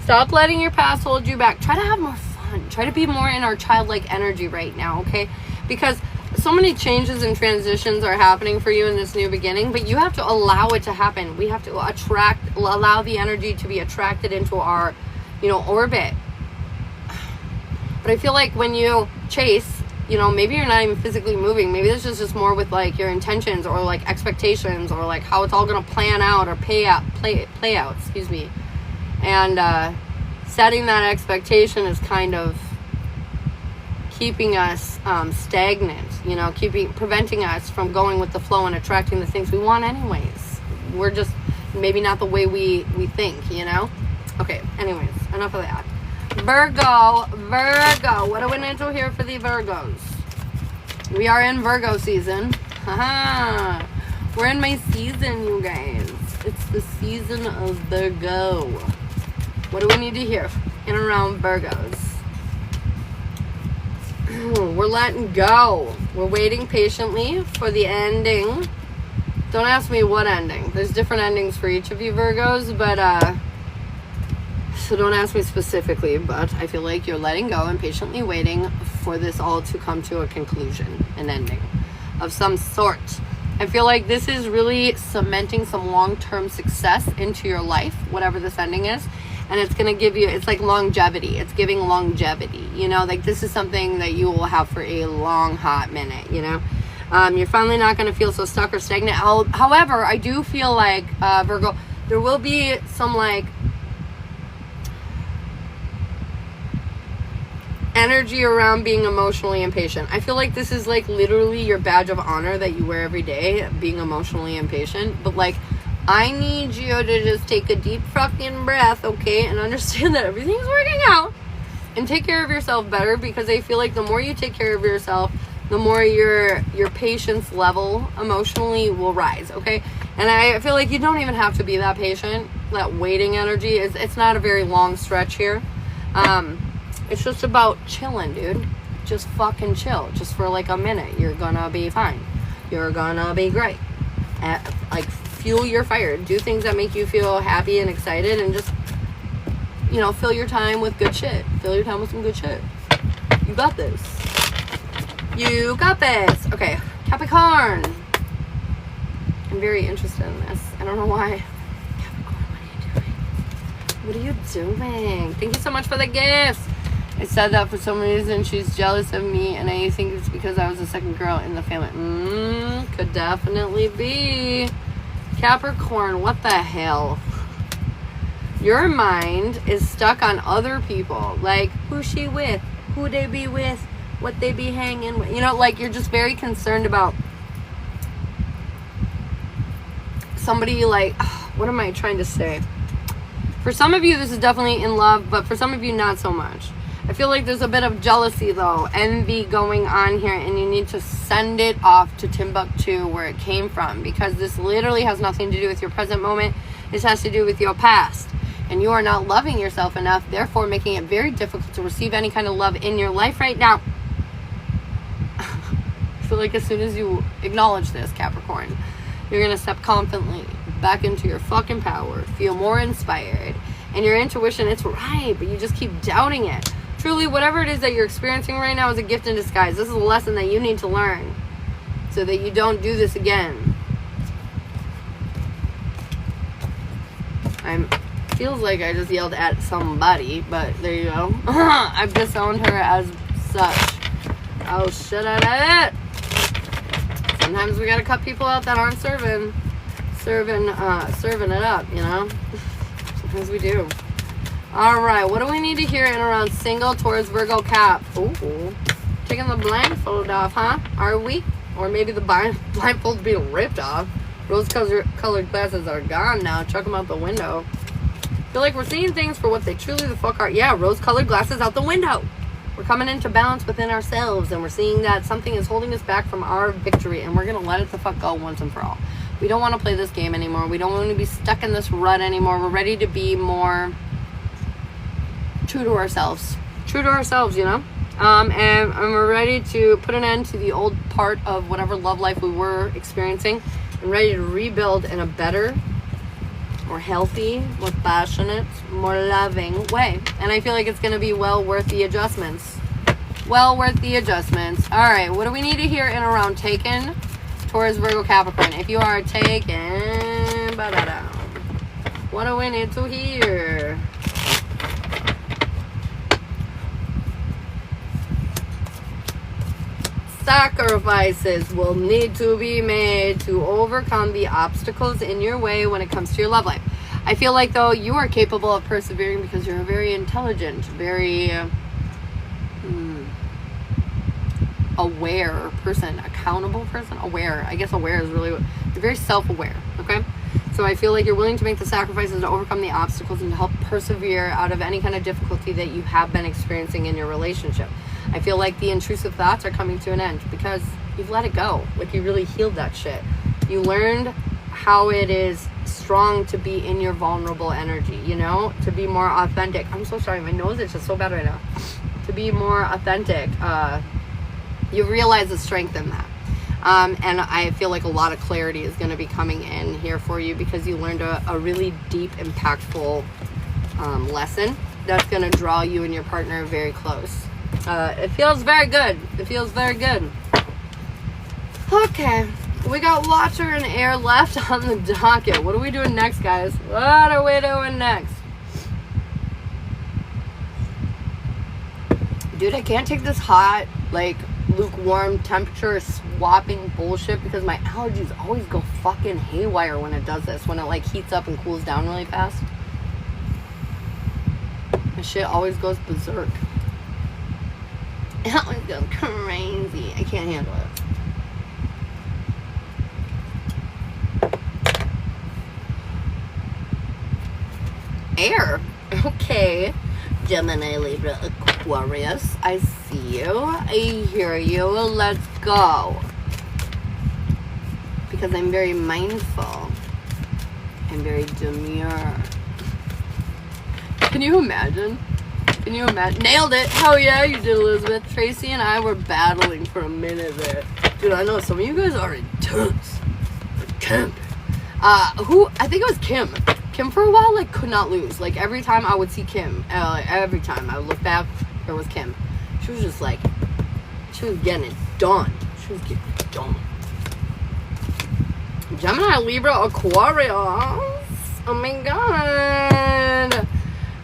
Stop letting your past hold you back. Try to have more fun. Try to be more in our childlike energy right now, okay? Because so many changes and transitions are happening for you in this new beginning, but you have to allow it to happen. We have to allow the energy to be attracted into our, orbit. But I feel like when you chase, maybe you're not even physically moving. Maybe this is just more with like your intentions or like expectations or like how it's all going to plan out or play out, excuse me. And setting that expectation is kind of keeping us stagnant, preventing us from going with the flow and attracting the things we want anyways. We're just maybe not the way we think, Okay, anyways, enough of that. Virgo, what do we need to hear for the Virgos? We are in Virgo season. Haha. We're in my season, you guys. It's the season of Virgo. What do we need to hear in around Virgos? We're letting go. We're waiting patiently for the ending. Don't ask me what ending. There's different endings for each of you Virgos, but so don't ask me specifically, but I feel like you're letting go and patiently waiting for this all to come to a conclusion, an ending of some sort. I feel like this is really cementing some long-term success into your life, whatever this ending is. And it's going to give you, it's like longevity. It's giving longevity, like this is something that you will have for a long, hot minute, You're finally not going to feel so stuck or stagnant. However, I do feel like, Virgo, there will be some like energy around being emotionally impatient. I feel like this is like literally your badge of honor that you wear every day, being emotionally impatient. But like, I need you to just take a deep fucking breath, okay, and understand that everything's working out and take care of yourself better, because I feel like the more you take care of yourself, the more your patience level emotionally will rise, okay? And I feel like you don't even have to be that patient. That waiting energy it's not a very long stretch here. It's just about chilling, dude. Just fucking chill. Just for like a minute. You're gonna be fine. You're gonna be great. Fuel your fire. Do things that make you feel happy and excited, and just, fill your time with good shit. Fill your time with some good shit. You got this. You got this. Okay, Capricorn. I'm very interested in this. I don't know why. Capricorn, what are you doing? Thank you so much for the gifts. I said that for some reason she's jealous of me, and I think it's because I was the second girl in the family. Could definitely be. Capricorn, what the hell? Your mind is stuck on other people. Like, who's she with? Who they be with? What they be hanging with? Like, you're just very concerned about somebody, like, what am I trying to say? For some of you, this is definitely in love, but for some of you, not so much. I feel like there's a bit of jealousy, though, envy going on here, and you need to send it off to Timbuktu where it came from, because this literally has nothing to do with your present moment. This has to do with your past, and you are not loving yourself enough, therefore making it very difficult to receive any kind of love in your life right now. I feel like as soon as you acknowledge this, Capricorn, you're going to step confidently back into your fucking power, feel more inspired, and your intuition, it's right, but you just keep doubting it. Truly, whatever it is that you're experiencing right now is a gift in disguise. This is a lesson that you need to learn so that you don't do this again. Feels like I just yelled at somebody, but there you go. I've disowned her as such. Oh, shit at it. Sometimes we gotta cut people out that aren't serving it up, Sometimes we do. All right, what do we need to hear in around single Taurus Virgo Cap? Ooh. taking the blindfold off, huh? Are we? Or maybe the blindfold's being ripped off. Rose-colored glasses are gone now. Chuck them out the window. Feel like we're seeing things for what they truly the fuck are. Yeah, rose-colored glasses out the window. We're coming into balance within ourselves, and we're seeing that something is holding us back from our victory, and we're going to let it the fuck go once and for all. We don't want to play this game anymore. We don't want to be stuck in this rut anymore. We're ready to be more true to ourselves. True to ourselves, you know? And we're ready to put an end to the old part of whatever love life we were experiencing, and ready to rebuild in a better, more healthy, more passionate, more loving way. And I feel like it's going to be well worth the adjustments. Well worth the adjustments. All right, what do we need to hear in around taken? Taurus, Virgo, Capricorn. If you are taken, what do we need to hear? Sacrifices will need to be made to overcome the obstacles in your way when it comes to your love life. I feel like, though, you are capable of persevering because you're a very intelligent, very aware person, accountable person, aware. I guess aware is really, you're very self-aware, okay? So I feel like you're willing to make the sacrifices to overcome the obstacles and to help persevere out of any kind of difficulty that you have been experiencing in your relationship. I feel like the intrusive thoughts are coming to an end because you've let it go. Like, you really healed that shit. You learned how it is strong to be in your vulnerable energy, you know, to be more authentic. I'm so sorry, my nose is just so bad right now. To be more authentic, you realize the strength in that. And I feel like a lot of clarity is going to be coming in here for you because you learned a really deep, impactful lesson that's going to draw you and your partner very close. It feels very good. It feels very good. Okay. We got water and air left on the docket. What are we doing next, guys? What are we doing next? Dude, I can't take this hot, like, lukewarm temperature swapping bullshit because my allergies always go fucking haywire when it does this. When it, like, heats up and cools down really fast. My shit always goes berserk. It always goes crazy. I can't handle it. Air. Okay. Gemini, Libra, Aquarius. I see you. I hear you. Let's go. Because I'm very mindful. I'm very demure. Can you imagine? Can you imagine? Nailed it. Hell yeah, you did, Elizabeth. Tracy and I were battling for a minute there. Dude, I know some of you guys are intense. Kim. I think it was Kim. Kim for a while, like, could not lose. Like, every time I would see Kim, every time I would look back, there was Kim. She was just like, she was getting it done. She was getting it done. Gemini, Libra, Aquarius. Oh my god.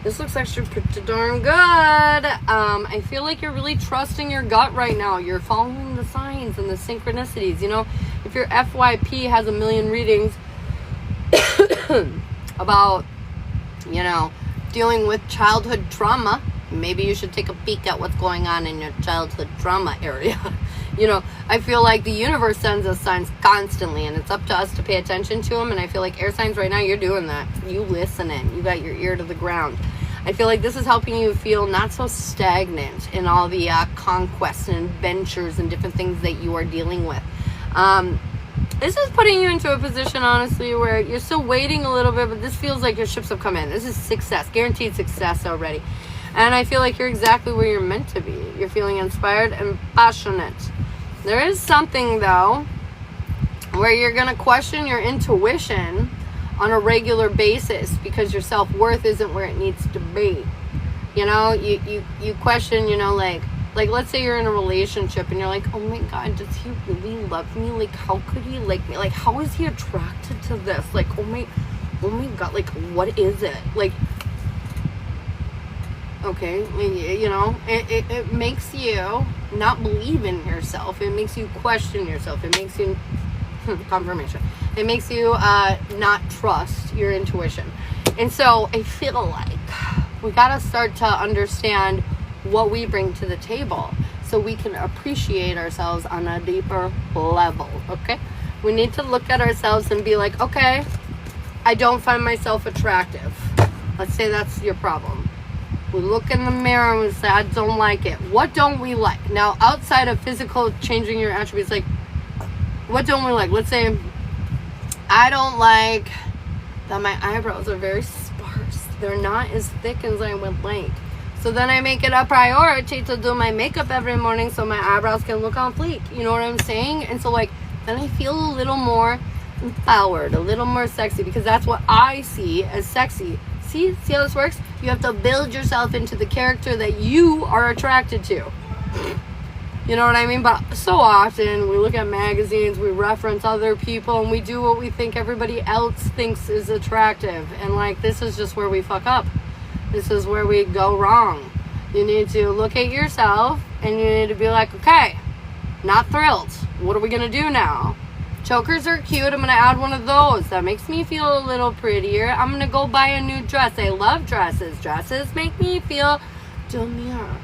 This looks actually pretty darn good. I feel like you're really trusting your gut right now. You're following the signs and the synchronicities. You know, if your FYP has a million readings about, you know, dealing with childhood trauma, maybe you should take a peek at what's going on in your childhood trauma area. You know, I feel like the universe sends us signs constantly, and it's up to us to pay attention to them. And I feel like air signs right now, you're doing that. You listening. You got your ear to the ground. I feel like this is helping you feel not so stagnant in all the conquests and adventures and different things that you are dealing with. This is putting you into a position, honestly, where you're still waiting a little bit, but this feels like your ships have come in. This is success, guaranteed success already. And I feel like you're exactly where you're meant to be. You're feeling inspired and passionate. There is something, though, where you're going to question your intuition on a regular basis because your self-worth isn't where it needs to be. You know, you question, you know, like let's say you're in a relationship and you're like, oh my god, does he really love me? Like, how could he like me? Like, how is he attracted to this? Like, oh my god, like, what is it? Like, okay, you know, it makes you not believe in yourself. It makes you question yourself. It makes you confirmation. It makes you not trust your intuition. And so I feel like we gotta start to understand what we bring to the table. so we can appreciate ourselves on a deeper level, okay? We need to look at ourselves and be like, okay, I don't find myself attractive. Let's say that's your problem. We look in the mirror and we say, I don't like it. What don't we like? Now, outside of physical changing your attributes, like, what don't we like? Let's say, I don't like that my eyebrows are very sparse. They're not as thick as I would like. So then I make it a priority to do my makeup every morning so my eyebrows can look on fleek. You know what I'm saying? And so, like, then I feel a little more empowered, a little more sexy, because that's what I see as sexy. See how this works? You have to build yourself into the character that you are attracted to. You know what I mean? But so often we look at magazines, we reference other people, and we do what we think everybody else thinks is attractive. And like, this is just where we fuck up. This is where we go wrong. You need to look at yourself and you need to be like, okay, not thrilled. What are we going to do now? Chokers are cute. I'm going to add one of those. That makes me feel a little prettier. I'm going to go buy a new dress. I love dresses. Dresses make me feel demure,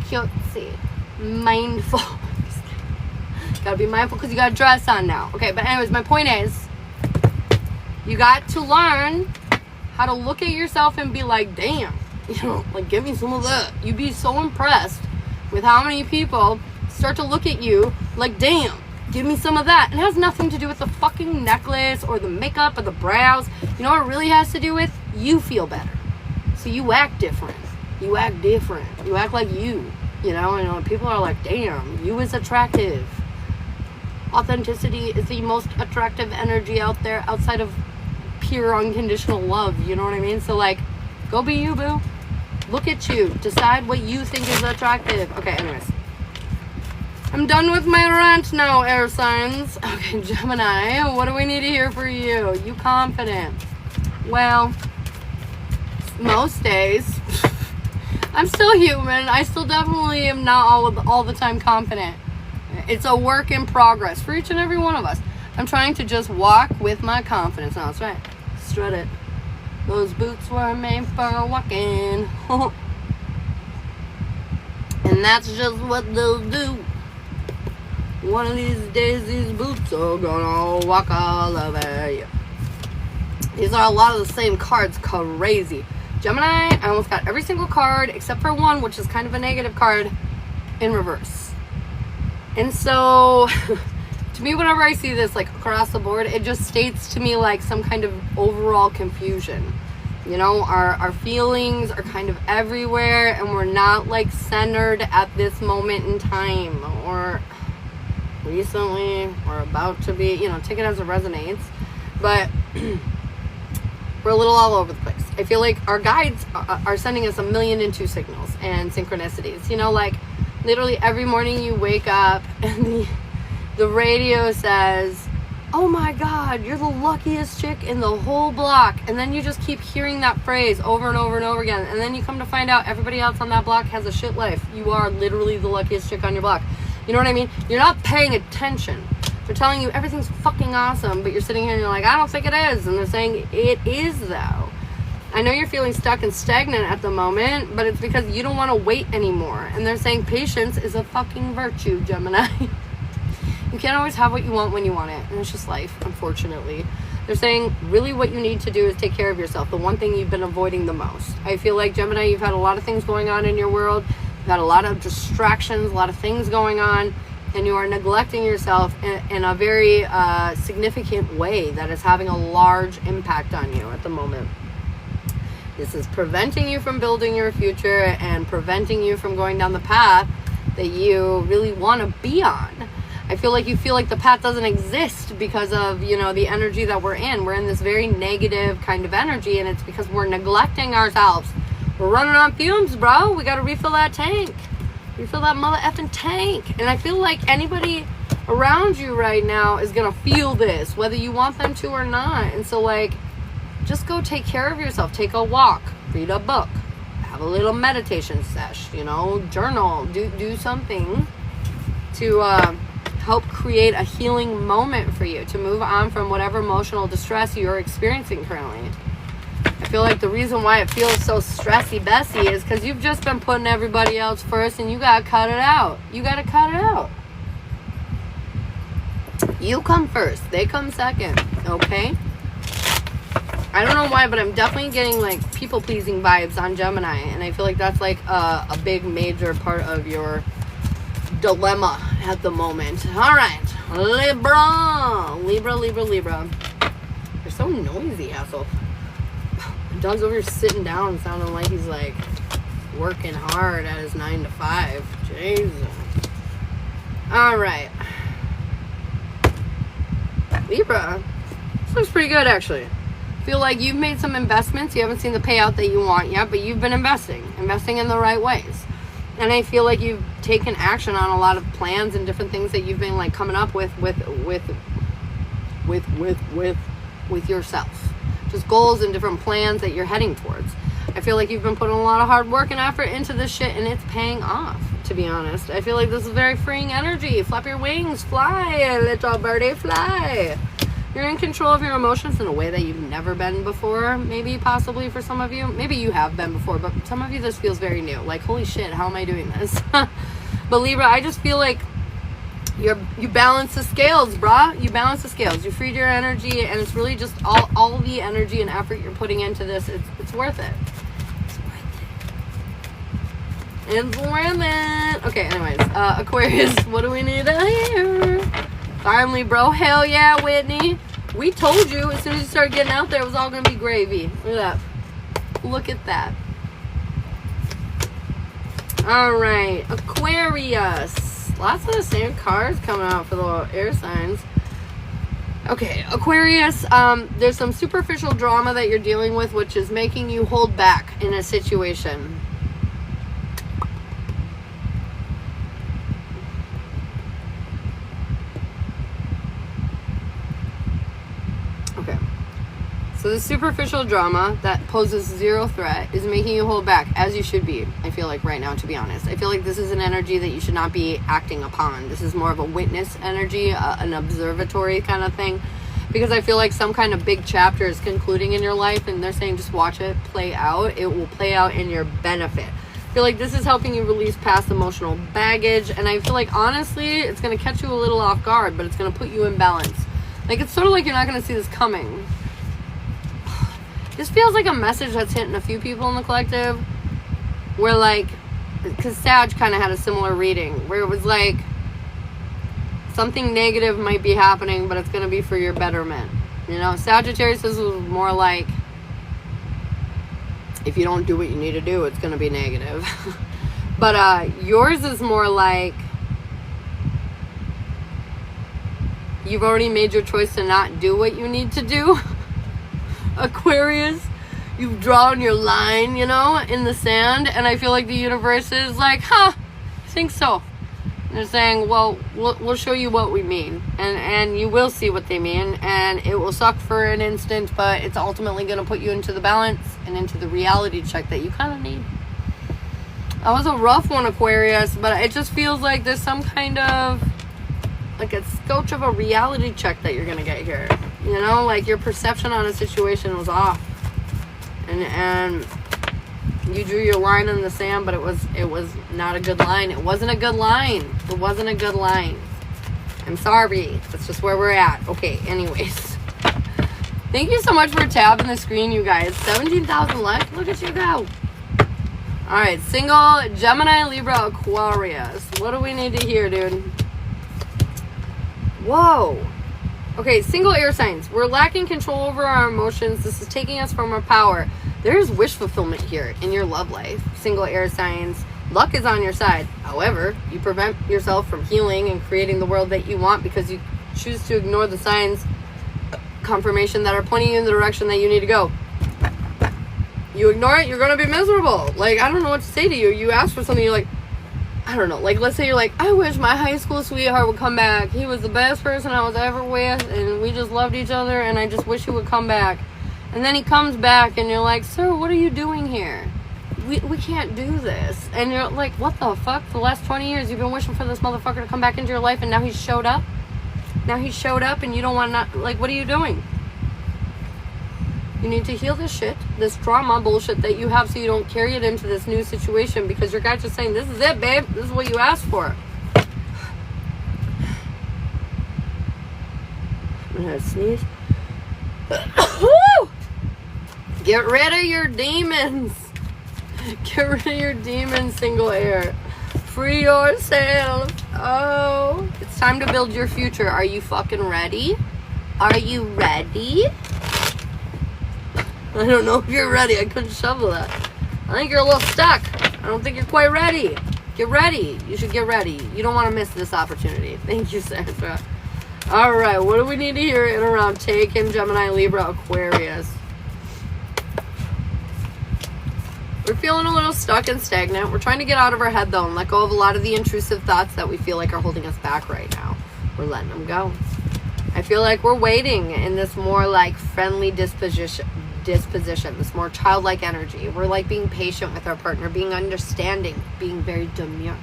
cutesy, mindful. Gotta be mindful because you got a dress on now. Okay, but anyways, my point is, you got to learn how to look at yourself and be like, damn, you know, like, give me some of that. You'd be so impressed with how many people start to look at you like, damn, give me some of that. And it has nothing to do with the fucking necklace or the makeup or the brows. You know what it really has to do with? You feel better. So you act different. You act different. You act like you. You know, people are like, damn, you is attractive. Authenticity is the most attractive energy out there outside of pure unconditional love. You know what I mean? So, like, go be you, boo. Look at you. Decide what you think is attractive. Okay, anyways. I'm done with my rant now, air signs. Okay, Gemini, what do we need to hear for you? You confident? Well, most days. I'm still human. I still definitely am not all the time confident. It's a work in progress for each and every one of us. I'm trying to just walk with my confidence. No, that's right. Strut it. Those boots were made for walking. And that's just what they'll do. One of these days, these boots are gonna walk all over you. These are a lot of the same cards. Crazy. Gemini, I almost got every single card except for one, which is kind of a negative card, in reverse. And so, to me, whenever I see this, like, across the board, it just states to me, like, some kind of overall confusion. You know, our feelings are kind of everywhere, and we're not, like, centered at this moment in time, or recently, or about to be, you know, take it as it resonates. But we're a little all over the place. I feel like our guides are sending us 1,000,002 signals and synchronicities. You know, like, literally every morning you wake up and the radio says, oh my God, you're the luckiest chick in the whole block. And then you just keep hearing that phrase over and over and over again. And then you come to find out everybody else on that block has a shit life. You are literally the luckiest chick on your block. You know what I mean? You're not paying attention. They're telling you everything's fucking awesome, but you're sitting here and you're like, I don't think it is. And they're saying, it is though. I know you're feeling stuck and stagnant at the moment, but it's because you don't want to wait anymore. And they're saying patience is a fucking virtue, Gemini. You can't always have what you want when you want it. And it's just life, unfortunately. They're saying really what you need to do is take care of yourself. The one thing you've been avoiding the most. I feel like, Gemini, you've had a lot of things going on in your world. You've had a lot of distractions, a lot of things going on. And you are neglecting yourself in a very significant way that is having a large impact on you at the moment. This is preventing you from building your future and preventing you from going down the path that you really want to be on. I feel like you feel like the path doesn't exist because of, you know, the energy that we're in. We're in this very negative kind of energy, and it's because we're neglecting ourselves. We're running on fumes, bro. We got to refill that tank. Refill that mother effing tank. And I feel like anybody around you right now is going to feel this, whether you want them to or not. And so, like, just go take care of yourself. Take a walk. Read a book. Have a little meditation sesh. You know, journal. Do something to help create a healing moment for you to move on from whatever emotional distress you're experiencing currently. I feel like the reason why it feels so stressy-bessy is because you've just been putting everybody else first and you gotta cut it out. You gotta cut it out. You come first. They come second. Okay? I don't know why, but I'm definitely getting like people-pleasing vibes on Gemini. And I feel like that's like a big major part of your dilemma at the moment. Alright. Libra. Libra. You're so noisy, asshole. Dog's over here sitting down, sounding like he's like working hard at his 9 to 5. Jesus. Alright. Libra. This looks pretty good, actually. Feel like you've made some investments. You haven't seen the payout that you want yet, but you've been investing in the right ways. And I feel like you've taken action on a lot of plans and different things that you've been like coming up with yourself. Just goals and different plans that you're heading towards. I feel like you've been putting a lot of hard work and effort into this shit, and it's paying off, to be honest. I feel like this is very freeing energy. Flap your wings, fly, little birdie, fly. You're in control of your emotions in a way that you've never been before, maybe, possibly for some of you. Maybe you have been before, but some of you this feels very new. Like, holy shit, how am I doing this? But Libra, I just feel like you balance the scales, brah. You balance the scales. You freed your energy, and it's really just all the energy and effort you're putting into this. It's worth it. It's worth it. Okay, anyways, Aquarius, what do we need to hear? Finally, bro. Hell yeah, Whitney. We told you as soon as you started getting out there, it was all gonna be gravy. Look at that. Look at that. All right, Aquarius. Lots of the same cards coming out for the air signs. Okay, Aquarius, there's some superficial drama that you're dealing with, which is making you hold back in a situation. Okay. So the superficial drama that poses zero threat is making you hold back, as you should be, I feel like right now, to be honest. I feel like this is an energy that you should not be acting upon. This is more of a witness energy, an observatory kind of thing. Because I feel like some kind of big chapter is concluding in your life, and they're saying just watch it play out. It will play out in your benefit. I feel like this is helping you release past emotional baggage, and I feel like, honestly, it's going to catch you a little off guard, but it's going to put you in balance. Like, it's sort of like you're not going to see this coming. This feels like a message that's hitting a few people in the collective, where like, because Sag kind of had a similar reading, where it was like, something negative might be happening, but it's going to be for your betterment. You know, Sagittarius was more like, if you don't do what you need to do, it's going to be negative. But yours is more like, you've already made your choice to not do what you need to do. Aquarius, you've drawn your line, you know, in the sand, and I feel like the universe is like, I think so. And they're saying, well, we'll show you what we mean, and you will see what they mean, and it will suck for an instant, but it's ultimately going to put you into the balance and into the reality check that you kind of need. That was a rough one, Aquarius, but it just feels like there's some kind of, like a scotch of a reality check that you're going to get here. You know, like your perception on a situation was off. And you drew your line in the sand, but it was not a good line. It wasn't a good line. It wasn't a good line. I'm sorry. That's just where we're at. Okay, anyways. Thank you so much for tapping the screen, you guys. 17,000 left. Look at you go. Alright, single Gemini, Libra, Aquarius. What do we need to hear, dude? Whoa. Okay, single air signs. We're lacking control over our emotions. This is taking us from our power. There's wish fulfillment here in your love life. Single air signs. Luck is on your side. However, you prevent yourself from healing and creating the world that you want because you choose to ignore the signs, confirmation that are pointing you in the direction that you need to go. You ignore it, you're going to be miserable. Like, I don't know what to say to you. You ask for something, you're like, I don't know, like, let's say you're like, I wish my high school sweetheart would come back. He was the best person I was ever with, and we just loved each other, and I just wish he would come back. And then he comes back, and you're like, sir, what are you doing here? We can't do this. And you're like, what the fuck? For the last 20 years, you've been wishing for this motherfucker to come back into your life, and now he's showed up? Now he's showed up, and you don't want to, like, what are you doing? You need to heal this shit, this trauma bullshit that you have so you don't carry it into this new situation because your guy's just saying, this is it, babe. This is what you asked for. I'm gonna sneeze. Get rid of your demons. Get rid of your demons, single air. Free yourself. Oh, it's time to build your future. Are you fucking ready? Are you ready? I don't know if you're ready. I couldn't shovel that. I think you're a little stuck. I don't think you're quite ready. Get ready. You should get ready. You don't want to miss this opportunity. Thank you, Sandra. All right, what do we need to hear in around Taken, Gemini, Libra, Aquarius? We're feeling a little stuck and stagnant. We're trying to get out of our head, though, and let go of a lot of the intrusive thoughts that we feel like are holding us back right now. We're letting them go. I feel like we're waiting in this more, like, friendly disposition, this more childlike energy. We're, like, being patient with our partner, being understanding, being very demure.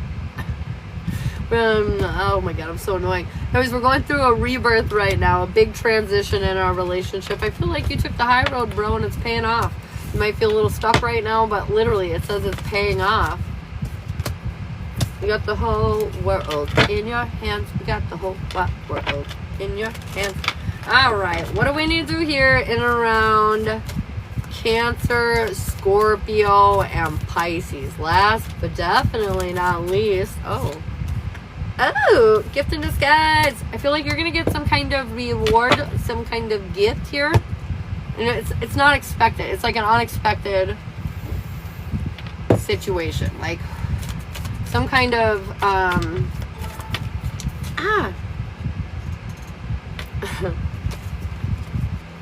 Oh my god, I'm so annoying. Anyways, we're going through a rebirth right now, a big transition in our relationship. I feel like you took the high road, bro, and it's paying off. You might feel a little stuck right now, but literally it says it's paying off. You got the whole world in your hands. You got the whole world in your hands. Alright, what do we need to do here in around Cancer, Scorpio, and Pisces? Last but definitely not least, Oh, gift in disguise. I feel like you're going to get some kind of reward, some kind of gift here. And it's not expected. It's like an unexpected situation. Like some kind of,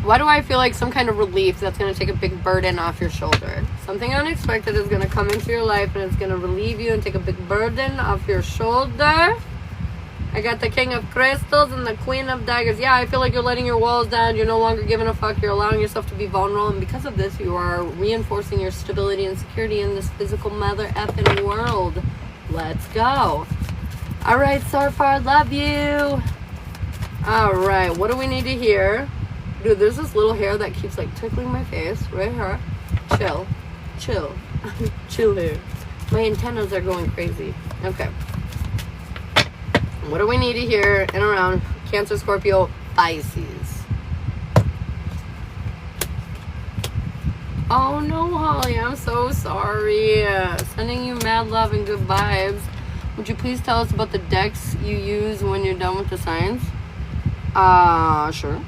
why do I feel like some kind of relief that's going to take a big burden off your shoulder? Something unexpected is going to come into your life and it's going to relieve you and take a big burden off your shoulder. I got the King of Crystals and the Queen of Daggers. Yeah, I feel like you're letting your walls down. You're no longer giving a fuck. You're allowing yourself to be vulnerable. And because of this, you are reinforcing your stability and security in this physical mother effing world. Let's go. All right, Starfire, love you. All right, what do we need to hear? Dude, there's this little hair that keeps like tickling my face right here. Chill. Chill here. My antennas are going crazy. Okay. What do we need to hear in around Cancer, Scorpio, Pisces? Oh no, Holly, I'm so sorry. Sending you mad love and good vibes. Would you please tell us about the decks you use when you're done with the signs? Sure.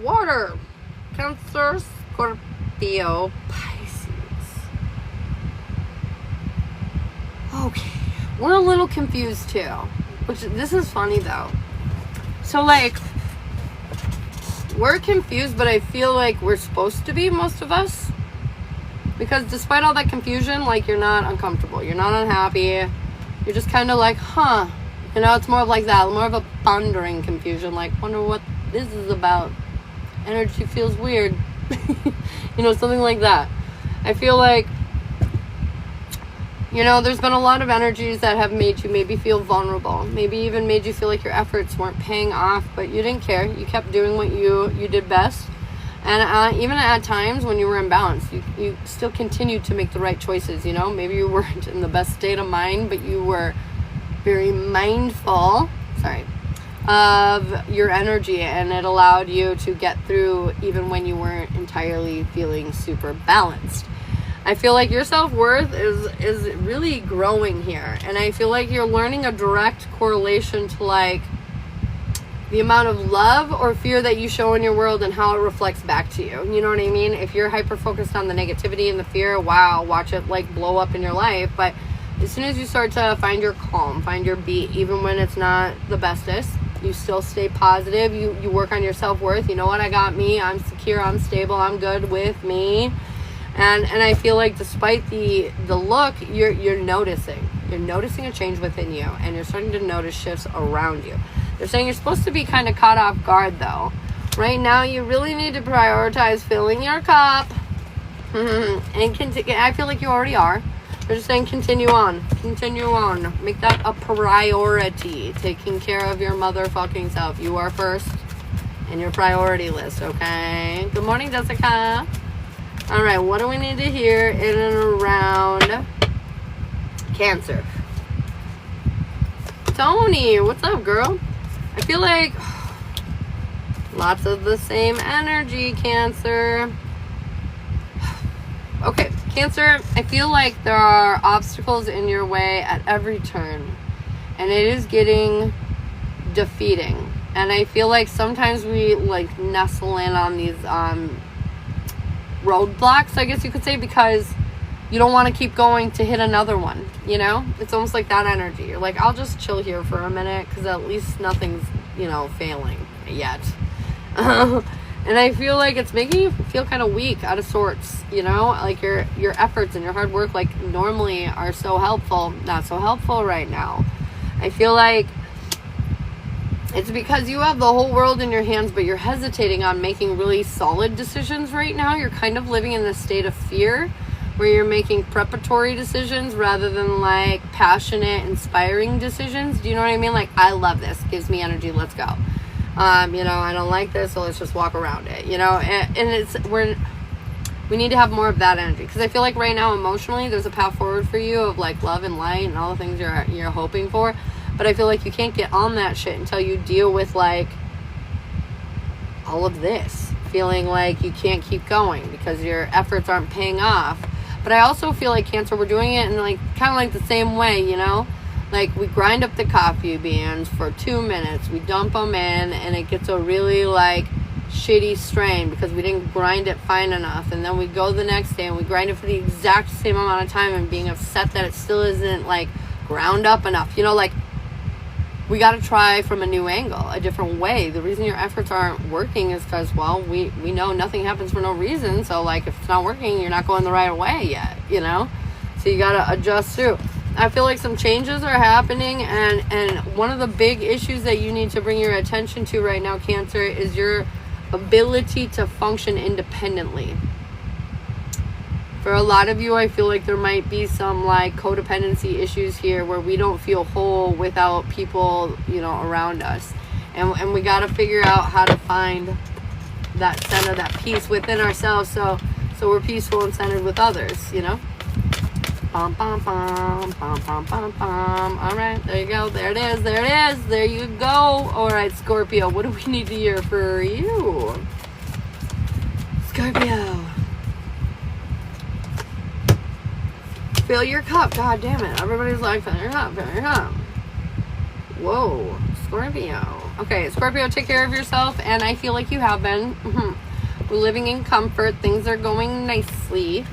Water. Cancer, Scorpio, Pisces. Okay. We're a little confused too. Which, this is funny though. So like, we're confused, but I feel like we're supposed to be, most of us. Because despite all that confusion, like, you're not uncomfortable. You're not unhappy. You're just kind of like, huh. You know, it's more of like that. More of a pondering confusion. Like, wonder what this is about. Energy feels weird. You know, something like that. I feel like, you know, there's been a lot of energies that have made you maybe feel vulnerable. Maybe even made you feel like your efforts weren't paying off, but you didn't care. You kept doing what you did best. And even at times when you were imbalanced, you still continued to make the right choices, you know? Maybe you weren't in the best state of mind, but you were very mindful, of your energy, and it allowed you to get through even when you weren't entirely feeling super balanced. I feel like your self-worth is really growing here, and I feel like you're learning a direct correlation to like the amount of love or fear that you show in your world and how it reflects back to you. You know what I mean? If you're hyper-focused on the negativity and the fear, wow, watch it like blow up in your life. But as soon as you start to find your calm, find your beat, even when it's not the bestest, you still stay positive. You work on your self-worth. You know what? I got me. I'm secure. I'm stable. I'm good with me. And I feel like despite the look, you're noticing. You're noticing a change within you, and you're starting to notice shifts around you. They're saying you're supposed to be kind of caught off guard, though. Right now, you really need to prioritize filling your cup. And continue. I feel like you already are. They're just saying continue on. Continue on. Make that a priority. Taking care of your motherfucking self. You are first. in your priority list, okay? Good morning, Jessica. All right, what do we need to hear in and around Cancer? Tony, what's up, girl? I feel like lots of the same energy, Cancer. Okay, Cancer, I feel like there are obstacles in your way at every turn, and it is getting defeating. And I feel like sometimes we like nestle in on these roadblocks, I guess you could say, because you don't want to keep going to hit another one, you know? It's almost like that energy. You're like, I'll just chill here for a minute because at least nothing's, you know, failing yet. And I feel like it's making you feel kind of weak, out of sorts, you know? Like your efforts and your hard work, like, normally are so helpful, not so helpful right now. I feel like it's because you have the whole world in your hands, but you're hesitating on making really solid decisions right now. You're kind of living in this state of fear where you're making preparatory decisions rather than, like, passionate, inspiring decisions. Do you know what I mean? Like, I love this. Gives me energy. Let's go. You know, I don't like this, so let's just walk around it, you know? And we need to have more of that energy, because I feel like right now, emotionally, there's a path forward for you of, like, love and light and all the things you're hoping for. But I feel like you can't get on that shit until you deal with, like, all of this. Feeling like you can't keep going because your efforts aren't paying off. But I also feel like, Cancer, we're doing it in, like, kind of like the same way, you know? Like, we grind up the coffee beans for 2 minutes. We dump them in, and it gets a really, like, shitty strain because we didn't grind it fine enough. And then we go the next day and we grind it for the exact same amount of time and being upset that it still isn't, like, ground up enough. You know, like, we got to try from a new angle, a different way. The reason your efforts aren't working is because, well, we know nothing happens for no reason. So, like, if it's not working, you're not going the right way yet, you know? So you got to adjust through. I feel like some changes are happening, and one of the big issues that you need to bring your attention to right now, Cancer, is your ability to function independently. For a lot of you, I feel like there might be some, like, codependency issues here where we don't feel whole without people, you know, around us. And we got to figure out how to find that center, that peace within ourselves, so we're peaceful and centered with others, you know? Bum, bum, bum, bum, bum, bum, bum. All right, there you go. There it is. There it is. There you go. All right, Scorpio, what do we need to hear for you? Scorpio. Fill your cup. God damn it. Everybody's like, fill your cup, fill your cup. Whoa, Scorpio. Okay, Scorpio, take care of yourself, and I feel like you have been. We're living in comfort. Things are going nicely.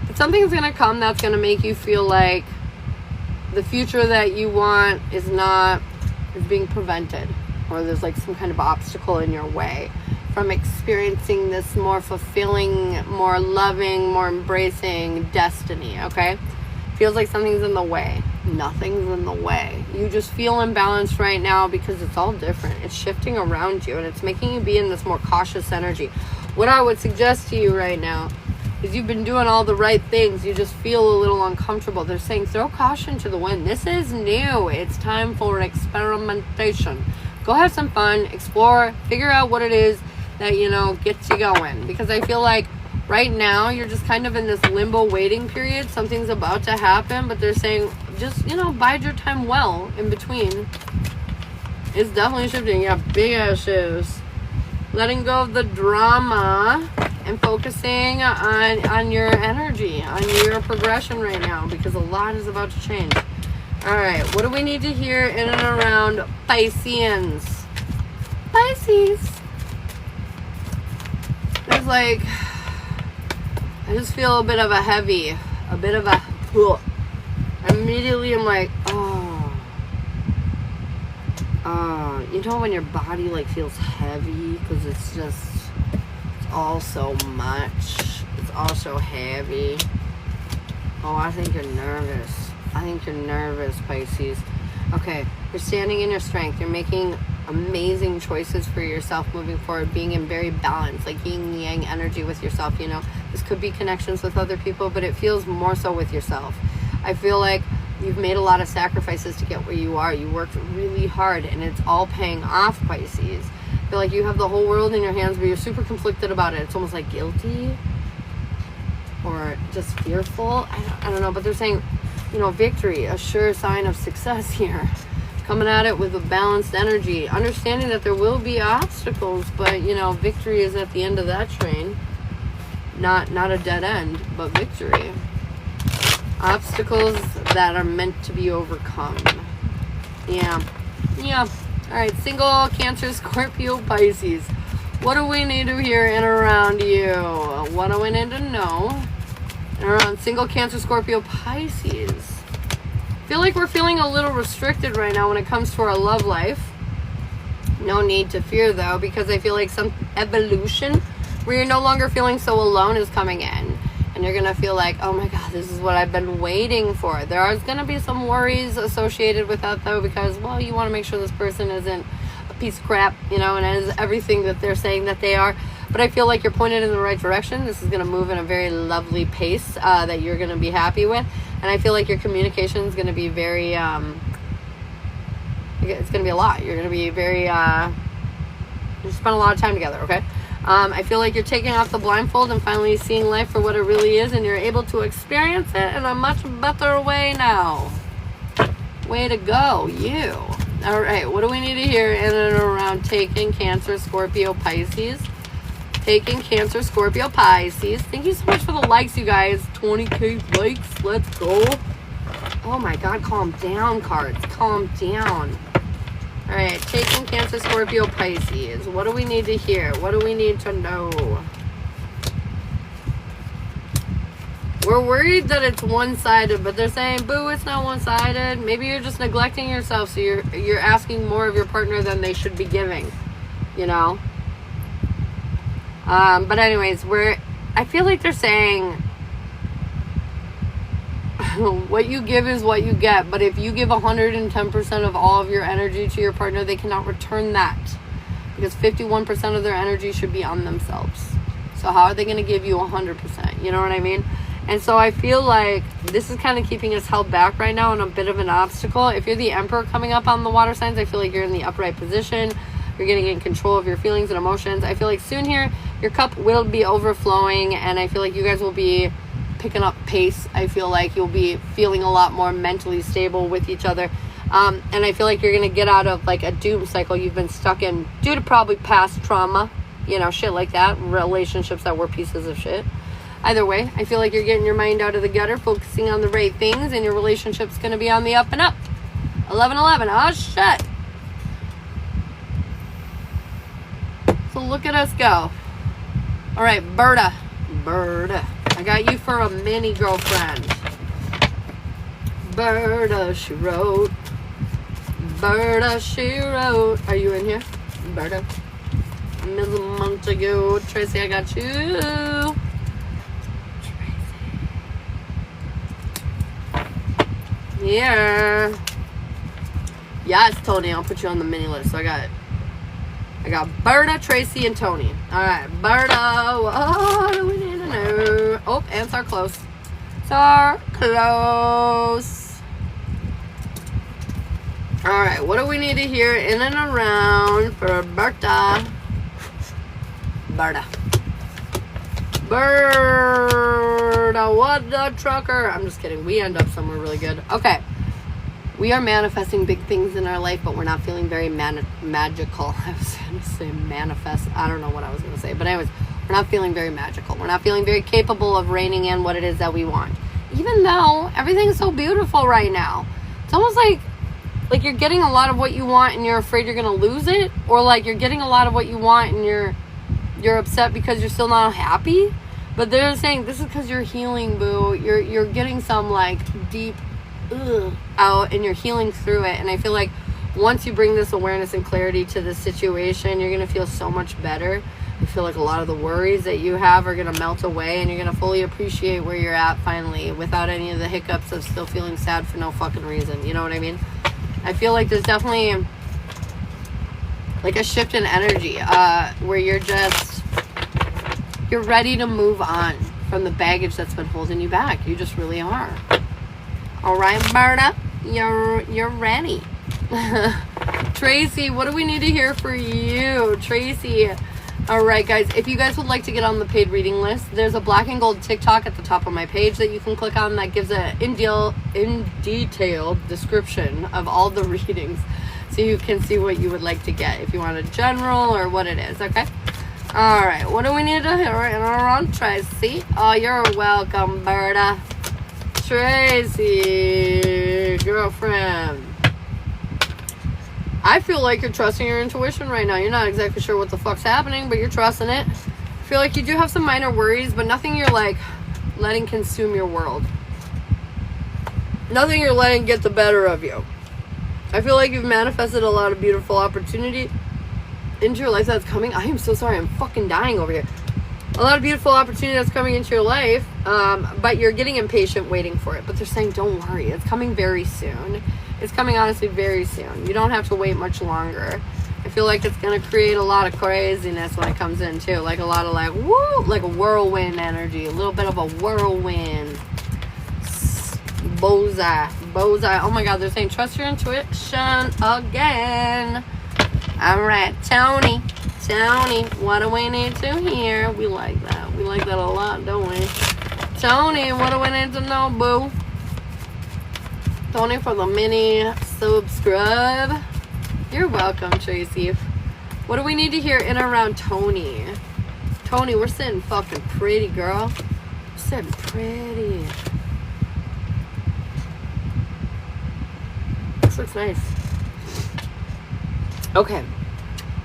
But something's going to come that's going to make you feel like the future that you want is being prevented, or there's, like, some kind of obstacle in your way from experiencing this more fulfilling, more loving, more embracing destiny, okay? Feels like something's in the way. Nothing's in the way. You just feel imbalanced right now because it's all different. It's shifting around you, and it's making you be in this more cautious energy. What I would suggest to you right now is, you've been doing all the right things. You just feel a little uncomfortable. They're saying, throw caution to the wind. This is new. It's time for experimentation. Go have some fun, explore, figure out what it is that, you know, gets you going. Because I feel like right now you're just kind of in this limbo waiting period. Something's about to happen, but they're saying, just, you know, bide your time well in between. It's definitely shifting. You have big ass shoes. Letting go of the drama and focusing on your energy, on your progression right now, because a lot is about to change. All right, what do we need to hear in and around Pisceans? Pisces. There's, like, I just feel a bit of a immediately I'm like, you know when your body, like, feels heavy because it's all so much, it's all so heavy. Oh, I think you're nervous, Pisces. Okay, you're standing in your strength. You're making amazing choices for yourself moving forward, being in very balance, like yin yang energy with yourself, you know. This could be connections with other people, but it feels more so with yourself. I feel like you've made a lot of sacrifices to get where you are. You worked really hard, and it's all paying off, Pisces. feel like you have the whole world in your hands, but you're super conflicted about it. It's almost like guilty or just fearful. I don't know, but they're saying, you know, victory, a sure sign of success here. Coming at it with a balanced energy, understanding that there will be obstacles, but, you know, victory is at the end of that train. Not a dead end, but victory. Obstacles that are meant to be overcome. Yeah. All right, single, Cancer, Scorpio, Pisces. What do we need to hear in around you? What do we need to know in around single, Cancer, Scorpio, Pisces? I feel like we're feeling a little restricted right now when it comes to our love life. No need to fear, though, because I feel like some evolution where you're no longer feeling so alone is coming in. And you're going to feel like, oh my God, this is what I've been waiting for. There is going to be some worries associated with that, though, because, well, you want to make sure this person isn't a piece of crap, you know, and is everything that they're saying that they are. But I feel like you're pointed in the right direction. This is going to move in a very lovely pace that you're going to be happy with. And I feel like your communication is going to be very, it's going to be a lot. You're going to be very, you spend a lot of time together, okay? I feel like you're taking off the blindfold and finally seeing life for what it really is, and you're able to experience it in a much better way now. Way to go, you. All right, what do we need to hear in and around taking, Cancer, Scorpio, Pisces? Taking, Cancer, Scorpio, Pisces. Thank you so much for the likes, you guys. 20K likes. Let's go. Oh my God, calm down, cards. Calm down. All right, taking, Cancer, Scorpio, Pisces. What do we need to hear? What do we need to know? We're worried that it's one-sided, but they're saying, boo, it's not one-sided. Maybe you're just neglecting yourself, so you're asking more of your partner than they should be giving, you know? But anyways, I feel like they're saying what you give is what you get, but if you give 110% of all of your energy to your partner, they cannot return that, because 51% of their energy should be on themselves. So how are they going to give you 100%? You know what I mean? And so I feel like this is kind of keeping us held back right now and a bit of an obstacle. If you're the Emperor coming up on the water signs, I feel like you're in the upright position. You're getting in control of your feelings and emotions. I feel like soon here, your cup will be overflowing, and I feel like you guys will be picking up pace. I feel like you'll be feeling a lot more mentally stable with each other. And I feel like you're going to get out of like a doom cycle you've been stuck in due to probably past trauma, you know, shit like that, relationships that were pieces of shit. Either way, I feel like you're getting your mind out of the gutter, focusing on the right things, and your relationship's going to be on the up and up. 11-11. Oh, shit. So look at us go. All right, Berta. I got you for a mini girlfriend. Berta, she wrote. Berta, she wrote. Are you in here? Berta. Ms. Montague. Tracy, I got you. Here. Yes, Tony, I'll put you on the mini list. So I got Berta, Tracy, and Tony. Alright, Berta, what do we need to know? Oh, ants are close. Alright, what do we need to hear in and around for Berta? Berta, what the trucker? I'm just kidding. We end up somewhere really good. Okay. We are manifesting big things in our life, but we're not feeling very magical. I was going to say manifest. I don't know what I was going to say. But anyways, we're not feeling very magical. We're not feeling very capable of reining in what it is that we want. Even though everything's so beautiful right now. It's almost like you're getting a lot of what you want and you're afraid you're going to lose it. Or like you're getting a lot of what you want and you're upset because you're still not happy. But they're saying this is because you're healing, boo. You're getting some like deep out and you're healing through it. And I feel like once you bring this awareness and clarity to the situation, you're going to feel so much better. I feel like a lot of the worries that you have are going to melt away, and you're going to fully appreciate where you're at finally without any of the hiccups of still feeling sad for no fucking reason. You know what I mean? I feel like there's definitely like a shift in energy where you're ready to move on from the baggage that's been holding you back. You just really are. All right, Berta, you're ready. Tracy, what do we need to hear for you? Tracy. All right, guys, if you guys would like to get on the paid reading list, there's a black and gold TikTok at the top of my page that you can click on that gives a in detailed description of all the readings, so you can see what you would like to get, if you want a general or what it is, okay? All right, what do we need to hear in around Tracy? Oh, you're welcome, Berta. Tracy, girlfriend. I feel like you're trusting your intuition right now. You're not exactly sure what the fuck's happening, but you're trusting it. I feel like you do have some minor worries, but nothing you're like letting consume your world. Nothing you're letting get the better of you. I feel like you've manifested a lot of beautiful opportunity into your life that's coming. I am so sorry. I'm fucking dying over here. A lot of beautiful opportunity that's coming into your life, but you're getting impatient waiting for it. But they're saying, don't worry. It's coming very soon. It's coming, honestly, very soon. You don't have to wait much longer. I feel like it's going to create a lot of craziness when it comes in, too. Like a lot of, like, woo, like a whirlwind energy. A little bit of a whirlwind. Bullseye. Bullseye. Oh, my God. They're saying, trust your intuition again. All right. Tony. Tony. What do we need to hear? We like that. We like that a lot, don't we? Tony, what do we need to know, boo? Tony for the mini subscribe. You're welcome, Tracy. What do we need to hear in and around Tony? Tony, we're sitting fucking pretty, girl. We're sitting pretty. This looks nice. Okay.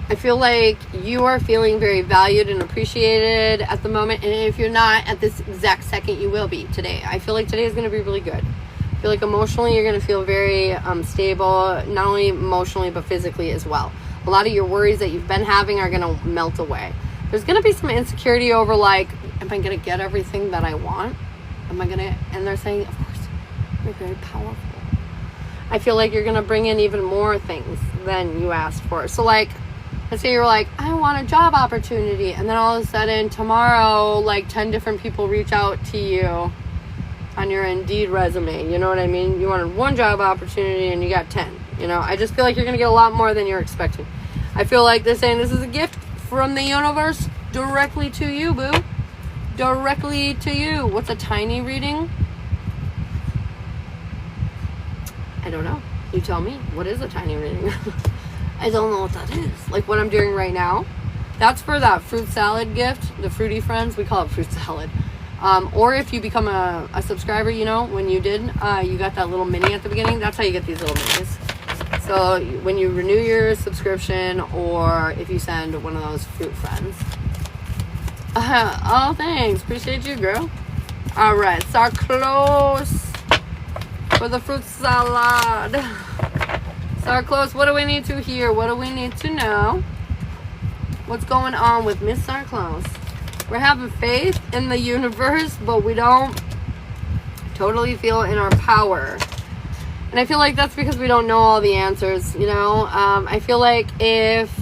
I feel like you are feeling very valued and appreciated at the moment. And if you're not at this exact second, you will be today. I feel like today is going to be really good. I feel like emotionally you're going to feel very stable, not only emotionally but physically as well. A lot of your worries that you've been having are going to melt away. There's going to be some insecurity over, like, am I going to get everything that I want? Am I going to? And they're saying, of course, you're very powerful. I feel like you're going to bring in even more things than you asked for. So, like, let's say you're like, I want a job opportunity, and then all of a sudden tomorrow, like 10 different people reach out to you on your Indeed resume. You know what I mean? You wanted one job opportunity and you got 10. You know, I just feel like you're going to get a lot more than you're expecting. I feel like they're saying this is a gift from the universe directly to you, boo. Directly to you. What's a tiny reading? I don't know. You tell me. What is a tiny reading? I don't know what that is. Like what I'm doing right now. That's for that fruit salad gift. The Fruity Friends. We call it fruit salad. Or if you become a subscriber, you know, when you did, you got that little mini at the beginning. That's how you get these little minis. So when you renew your subscription, or if you send one of those fruit friends. Oh, thanks. Appreciate you, girl. All right. So close for the fruit salad. So close. What do we need to hear? What do we need to know? What's going on with Miss Sarclose? We're having faith in the universe, but we don't totally feel in our power. And I feel like that's because we don't know all the answers, you know? I feel like if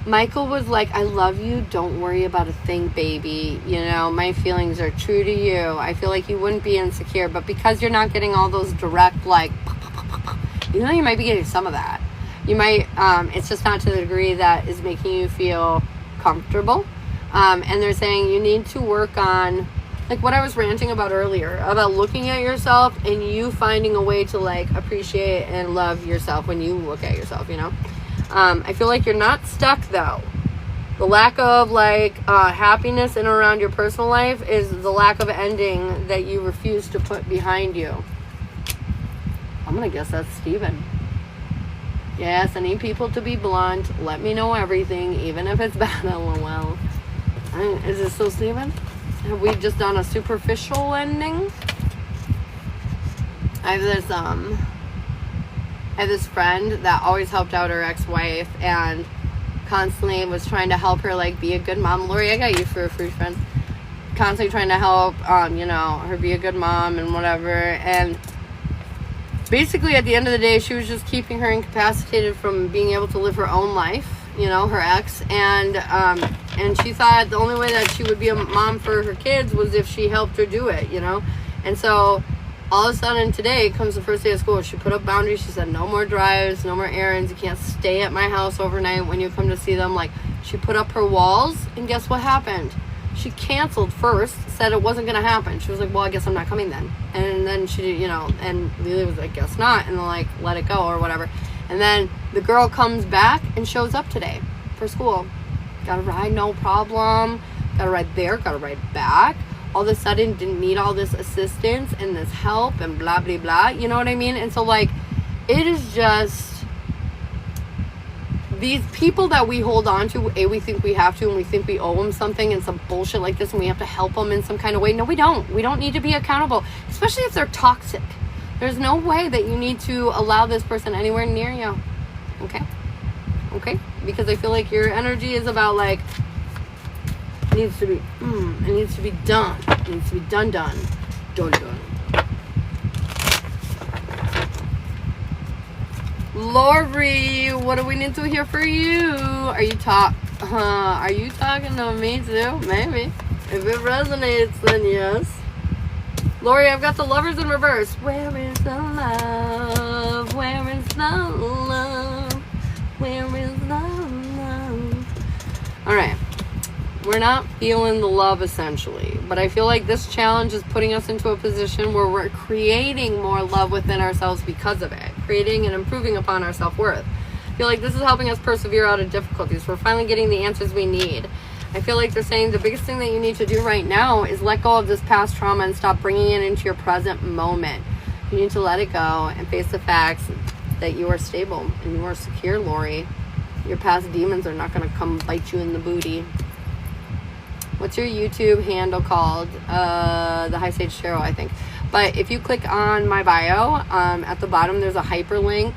Michael was like, I love you, don't worry about a thing, baby. You know, my feelings are true to you. I feel like you wouldn't be insecure. But because you're not getting all those direct, like, you know, you might be getting some of that. You might, it's just not to the degree that is making you feel comfortable. And they're saying you need to work on, like what I was ranting about earlier, about looking at yourself and you finding a way to, like, appreciate and love yourself when you look at yourself, you know? I feel like you're not stuck, though. The lack of, like, happiness in and around your personal life is the lack of ending that you refuse to put behind you. I'm going to guess that's Steven. Yes, I need people to be blunt. Let me know everything, even if it's bad, lol. Is it still Steven? Have we just done a superficial ending? I have this friend that always helped out her ex-wife and constantly was trying to help her, like, be a good mom. Lori, I got you for a free friend. Constantly trying to help, you know, her be a good mom and whatever. And basically, at the end of the day, she was just keeping her incapacitated from being able to live her own life, you know, her ex. And she thought the only way that she would be a mom for her kids was if she helped her do it, you know. And so all of a sudden today comes the first day of school. She put up boundaries. She said no more drives, no more errands. You can't stay at my house overnight when you come to see them. Like, she put up her walls, and guess what happened? She canceled first, said it wasn't going to happen. She was like, well, I guess I'm not coming then. And then she, you know, and Lily was like, guess not. And then, like, let it go or whatever. And then the girl comes back and shows up today for school. Got a ride, no problem. Got a ride there, got a ride back. All of a sudden didn't need all this assistance and this help and blah, blah, blah. You know what I mean? And so, like, it is just... these people that we hold on to, we think we have to, and we think we owe them something and some bullshit like this, and we have to help them in some kind of way. No, we don't. We don't need to be accountable, especially if they're toxic. There's no way that you need to allow this person anywhere near you. Okay? Okay? Because I feel like your energy is about, like, it needs to be done. It needs to be done. Done. Lori, what do we need to hear for you? Are you talking to me too? Maybe. If it resonates, then yes. Lori, I've got the Lovers in reverse. Where is the love? Where is the love? Where is the love? Alright. We're not feeling the love, essentially. But I feel like this challenge is putting us into a position where we're creating more love within ourselves because of it. Creating and improving upon our self-worth. I feel like this is helping us persevere out of difficulties. We're finally getting the answers we need. I feel like they're saying the biggest thing that you need to do right now is let go of this past trauma and stop bringing it into your present moment. You need to let it go and face the facts that you are stable and you are secure, Lori. Your past demons are not going to come bite you in the booty. What's your YouTube handle called? The High Stage Tarot, I think. But if you click on my bio, at the bottom there's a hyperlink.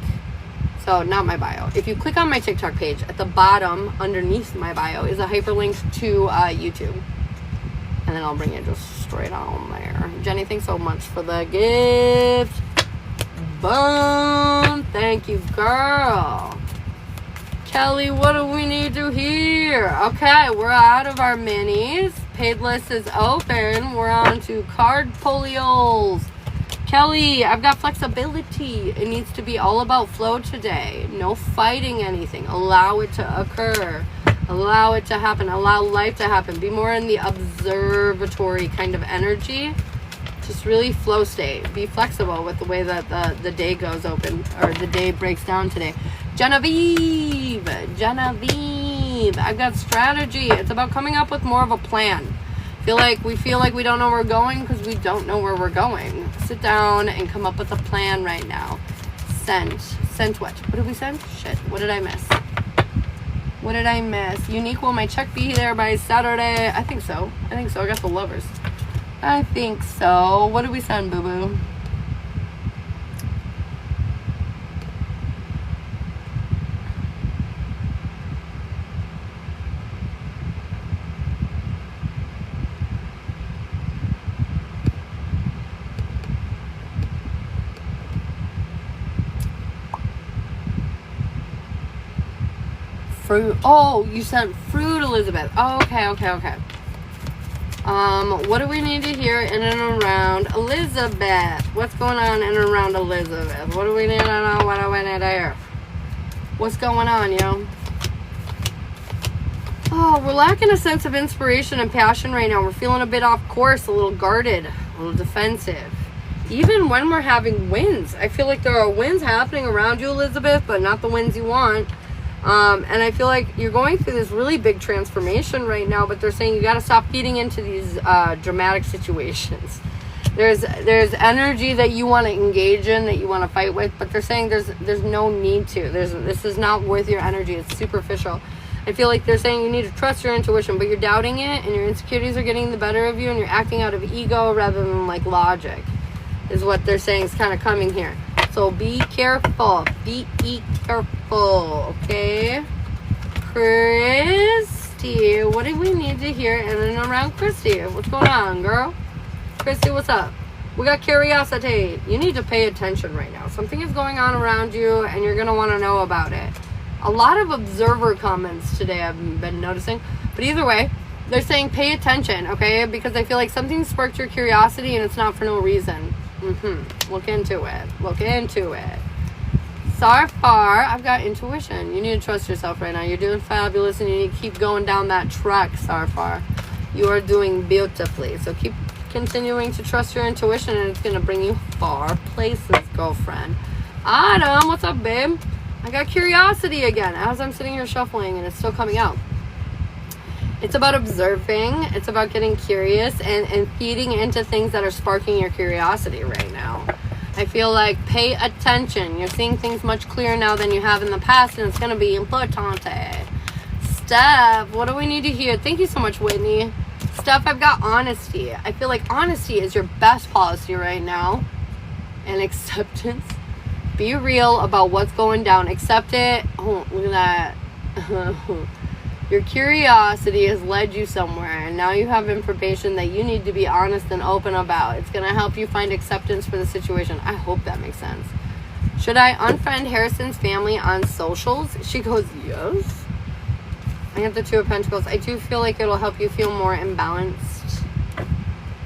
So, not my bio. If you click on my TikTok page, at the bottom, underneath my bio, is a hyperlink to YouTube. And then I'll bring it just straight on there. Jenny, thanks so much for the gift. Boom. Thank you, girl. Kelly, what do we need to hear? Okay, we're out of our minis. Paid list is open. We're on to card polioles. Kelly, I've got flexibility. It needs to be all about flow today. No fighting anything. Allow it to occur. Allow it to happen. Allow life to happen. Be more in the observatory kind of energy. Just really flow state. Be flexible with the way that the day goes open, or the day breaks down today. Genevieve, I've got strategy. It's about coming up with more of a plan. We feel like we don't know where we're going because we don't know where we're going. Sit down and come up with a plan right now. Sent what? What did we send? Shit, what did I miss? Unique, will my check be there by Saturday? I think so. I got the Lovers. I think so. What did we send, boo-boo? Fruit. Oh, you sent fruit, Elizabeth. Oh, okay. What do we need to hear in and around Elizabeth? What's going on in and around Elizabeth? What do we need to know? What do we need to hear? What's going on, yo? Oh, we're lacking a sense of inspiration and passion right now. We're feeling a bit off course, a little guarded, a little defensive. Even when we're having wins. I feel like there are wins happening around you, Elizabeth, but not the wins you want. And I feel like you're going through this really big transformation right now, but they're saying you got to stop feeding into these dramatic situations. There's energy that you want to engage in, that you want to fight with, but they're saying there's no need to. This is not worth your energy. It's superficial. I feel like they're saying you need to trust your intuition, but you're doubting it, and your insecurities are getting the better of you, and you're acting out of ego rather than like logic, is what they're saying is kind of coming here. So be careful. Be careful, okay? Christy, what do we need to hear in and around Christy? What's going on, girl? Christy, what's up? We got curiosity. You need to pay attention right now. Something is going on around you, and you're going to want to know about it. A lot of observer comments today I've been noticing. But either way, they're saying pay attention, okay? Because I feel like something sparked your curiosity, and it's not for no reason. Look into it. Look into it. So far, I've got intuition. You need to trust yourself right now. You're doing fabulous, and you need to keep going down that track, so far. You are doing beautifully. So keep continuing to trust your intuition, and it's going to bring you far places, girlfriend. Adam, what's up, babe? I got curiosity again as I'm sitting here shuffling, and it's still coming out. It's about observing. It's about getting curious and feeding into things that are sparking your curiosity right now. I feel like pay attention. You're seeing things much clearer now than you have in the past, and it's going to be importante. Steph, what do we need to hear? Thank you so much, Whitney. Steph, I've got honesty. I feel like honesty is your best policy right now. And acceptance. Be real about what's going down. Accept it. Oh, look at that. Your curiosity has led you somewhere, and now you have information that you need to be honest and open about. It's going to help you find acceptance for the situation. I hope that makes sense. Should I unfriend Harrison's family on socials? She goes, yes. I have the Two of Pentacles. I do feel like it'll help you feel more imbalanced.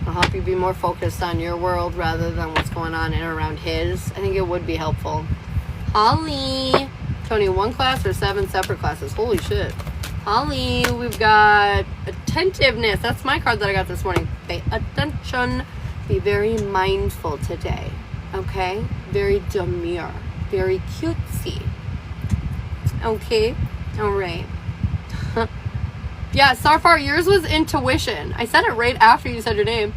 It'll help you be more focused on your world rather than what's going on in and around his. I think it would be helpful. Holly. Tony, 1 class or 7 separate classes? Holy shit. Holly, we've got attentiveness. That's my card that I got this morning. Pay attention. Be very mindful today. Okay? Very demure. Very cutesy. Okay? Alright. Yeah, Sarfar, yours was intuition. I said it right after you said your name.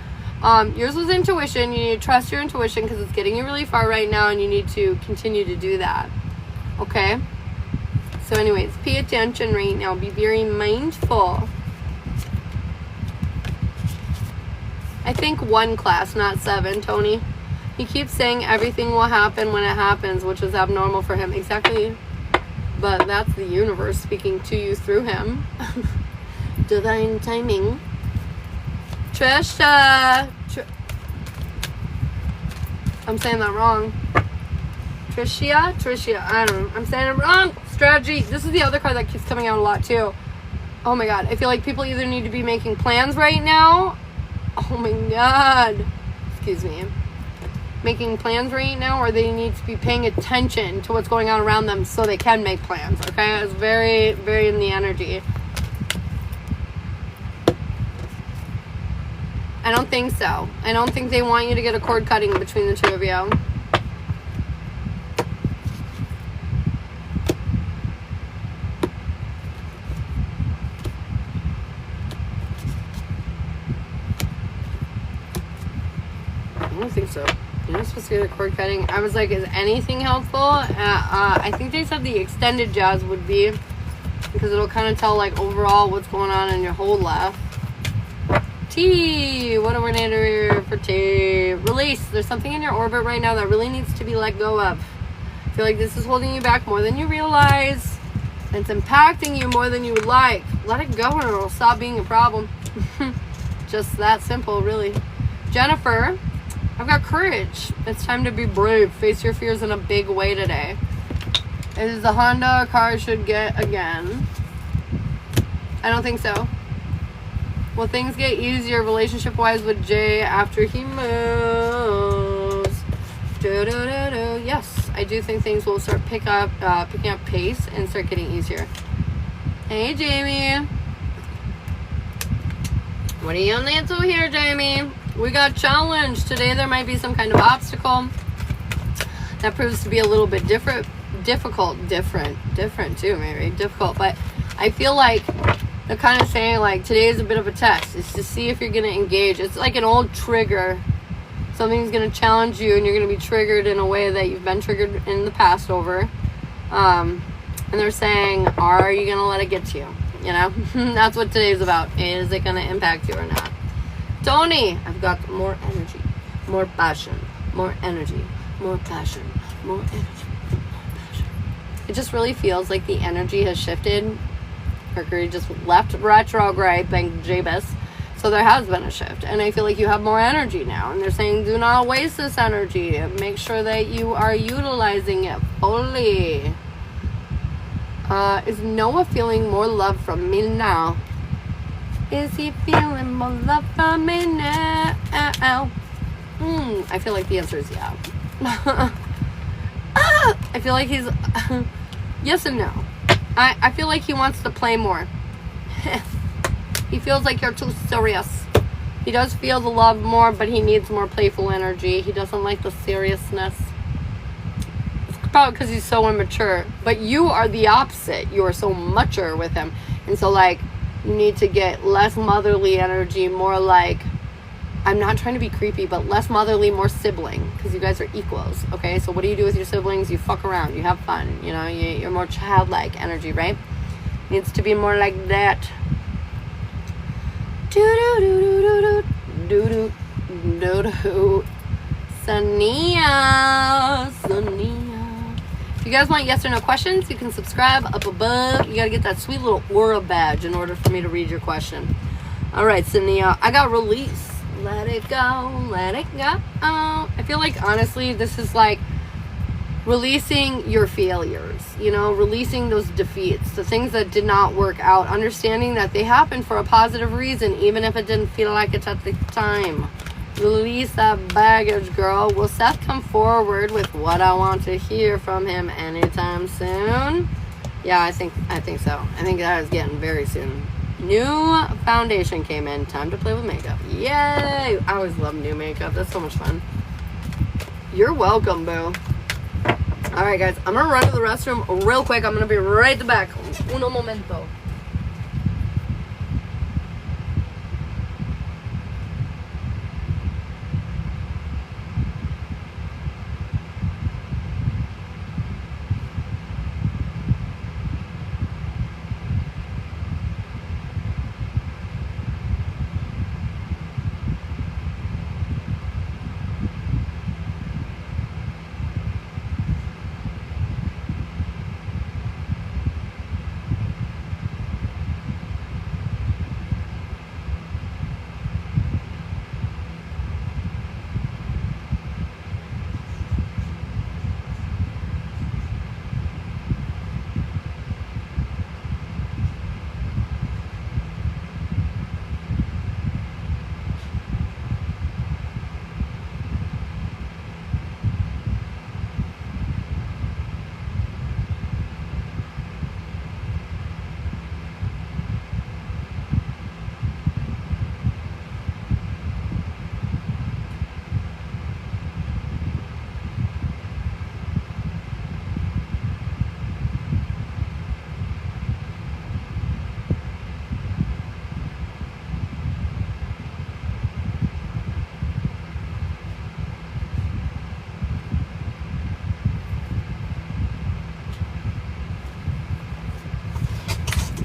Yours was intuition. You need to trust your intuition because it's getting you really far right now, and you need to continue to do that. Okay? So anyways, pay attention right now. Be very mindful. I think 1 class, not 7, Tony. He keeps saying everything will happen when it happens, which is abnormal for him. Exactly. But that's the universe speaking to you through him. Divine timing. Trisha. I'm saying that wrong. Tricia. I don't know. I'm saying it wrong. Strategy. This is the other card that keeps coming out a lot too. Oh my god. I feel like people either need to be making plans right now. Oh my god. Excuse me. Making plans right now, or they need to be paying attention to what's going on around them so they can make plans. Okay? It's very, very in the energy. I don't think so. I don't think they want you to get a cord cutting between the two of you. I don't think so. You're not supposed to get a cord cutting. I was like, is anything helpful? I think they said the extended jazz would be, because it'll kind of tell like overall what's going on in your whole life. T. What do we need here for T? Release. There's something in your orbit right now that really needs to be let go of. I feel like this is holding you back more than you realize. It's impacting you more than you would like. Let it go and it'll stop being a problem. Just that simple, really. Jennifer, I've got courage. It's time to be brave. Face your fears in a big way today. Is the Honda a car I should get again? I don't think so. Will things get easier relationship-wise with Jay after he moves? Yes, I do think things will start picking up pace and start getting easier. Hey, Jamie. What are you on into here, Jamie? We got challenged. Today there might be some kind of obstacle that proves to be a little bit different too, maybe. Difficult, but I feel like they're kind of saying like today is a bit of a test. It's to see if you're going to engage. It's like an old trigger. Something's going to challenge you and you're going to be triggered in a way that you've been triggered in the past over. And they're saying, are you going to let it get to you? You know, that's what today's about. Is it going to impact you or not? Tony, I've got more energy, more passion, more energy, more passion, more energy, more passion. It just really feels like the energy has shifted. Mercury just left retrograde, thank Jabez. So there has been a shift. And I feel like you have more energy now. And they're saying, do not waste this energy. Make sure that you are utilizing it fully. Is Noah feeling more love from me now? Is he feeling more love from me now? I feel like the answer is yeah. I feel like he's yes and no. I feel like he wants to play more. He feels like you're too serious. He does feel the love more, but he needs more playful energy. He doesn't like the seriousness. It's probably because he's so immature. But you are the opposite. You are so mature with him. And so, like, you need to get less motherly energy, more like, I'm not trying to be creepy, but less motherly, more sibling, because you guys are equals, okay? So what do you do with your siblings? You fuck around. You have fun. You know, you're more childlike energy, right? Needs to be more like that. Do-do-do-do-do-do-do-do. Sania. If you guys want yes or no questions, you can subscribe up above. You gotta get that sweet little aura badge in order for me to read your question. All right, Sania. I got release. Let it go. Let it go. I feel like, honestly, this is like releasing your failures, you know, releasing those defeats, the things that did not work out, understanding that they happened for a positive reason, even if it didn't feel like it at the time. Release that baggage, girl. Will Seth come forward with what I want to hear from him anytime soon? Yeah, I think so. I think that is getting very soon. New foundation came in. Time to play with makeup. Yay! I always love new makeup. That's so much fun. You're welcome, boo. Alright, guys. I'm going to run to the restroom real quick. I'm going to be right back. Uno momento.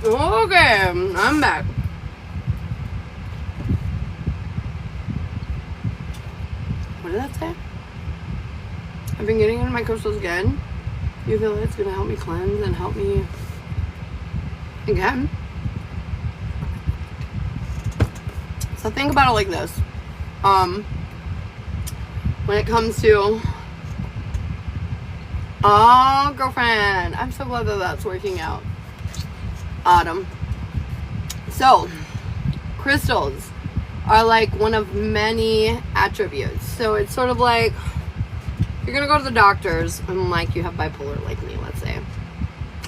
Okay, I'm back. What did that say? I've been getting into my crystals again. You feel like it's going to help me cleanse and help me again? So think about it like this. When it comes to... Oh, girlfriend. I'm so glad that that's working out. Autumn. So, crystals are like one of many attributes. So it's sort of like you're gonna go to the doctors and like you have bipolar like me, let's say,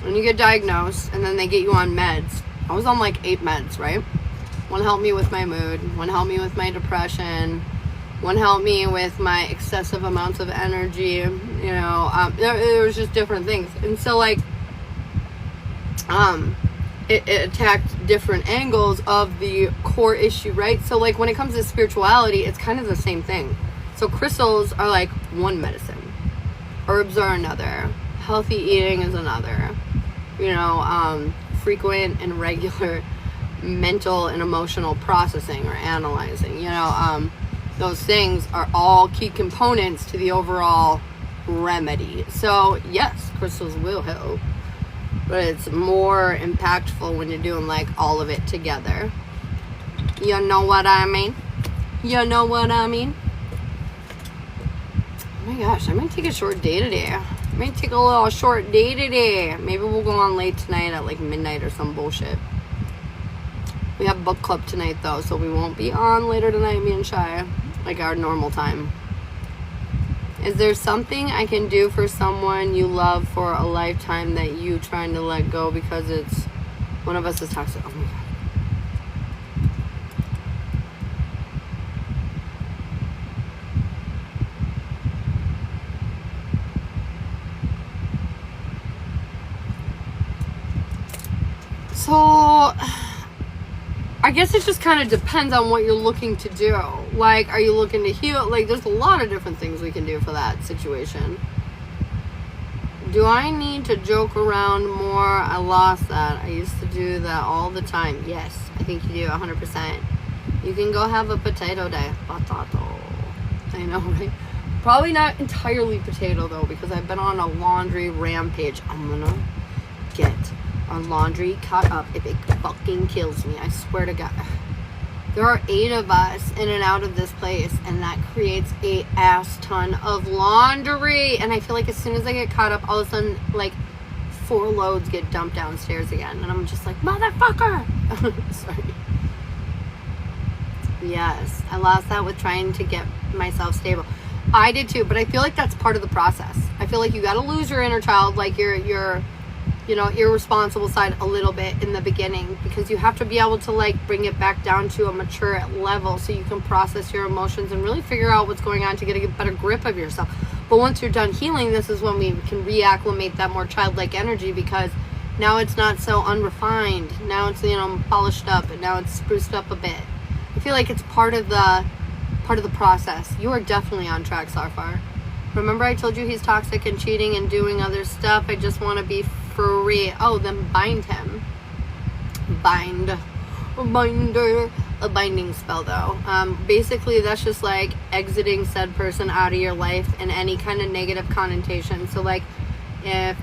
and you get diagnosed and then they get you on meds. I was on like 8 meds, right? One helped me with my mood, one helped me with my depression, one helped me with my excessive amounts of energy, you know, there was just different things. And so like it attacked different angles of the core issue, right? So like when it comes to spirituality, it's kind of the same thing. So crystals are like one medicine, herbs are another, healthy eating is another, you know, frequent and regular mental and emotional processing or analyzing, you know, those things are all key components to the overall remedy. So yes, crystals will help, but it's more impactful when you're doing like all of it together. You know what I mean? You know what I mean? Oh my gosh, I might take a short day today. I might take a little short day today. Maybe we'll go on late tonight at like midnight or some bullshit. We have book club tonight though, so we won't be on later tonight, me and Shai. like our normal time. Is there something I can do for someone you love for a lifetime that you trying to let go because it's one of us is toxic? Oh my god. So, I guess it just kind of depends on what you're looking to do. Like, are you looking to heal? Like, there's a lot of different things we can do for that situation. Do I need to joke around more? I lost that. I used to do that all the time. Yes, I think you do, 100%. You can go have a potato day. Potato. I know, right? Probably not entirely potato, though, because I've been on a laundry rampage. I'm gonna get on laundry caught up if it fucking kills me. I swear to God. There are 8 of us in and out of this place, and that creates a ass ton of laundry. And I feel like as soon as I get caught up, all of a sudden, like, 4 loads get dumped downstairs again. And I'm just like, motherfucker! Sorry. Yes, I lost that with trying to get myself stable. I did too, but I feel like that's part of the process. I feel like you gotta lose your inner child, like your you know, irresponsible side a little bit in the beginning, because you have to be able to like bring it back down to a mature level so you can process your emotions and really figure out what's going on to get a better grip of yourself. But once you're done healing, this is when we can reacclimate that more childlike energy, because now it's not so unrefined. Now it's, you know, polished up, and now it's spruced up a bit. I feel like it's part of the process. You are definitely on track, Sarfar. Remember I told you he's toxic and cheating and doing other stuff? I just want to be free. Oh, then bind him. Bind. Binder. A binding spell, though. Basically, that's just like exiting said person out of your life in any kind of negative connotation. So, like, if,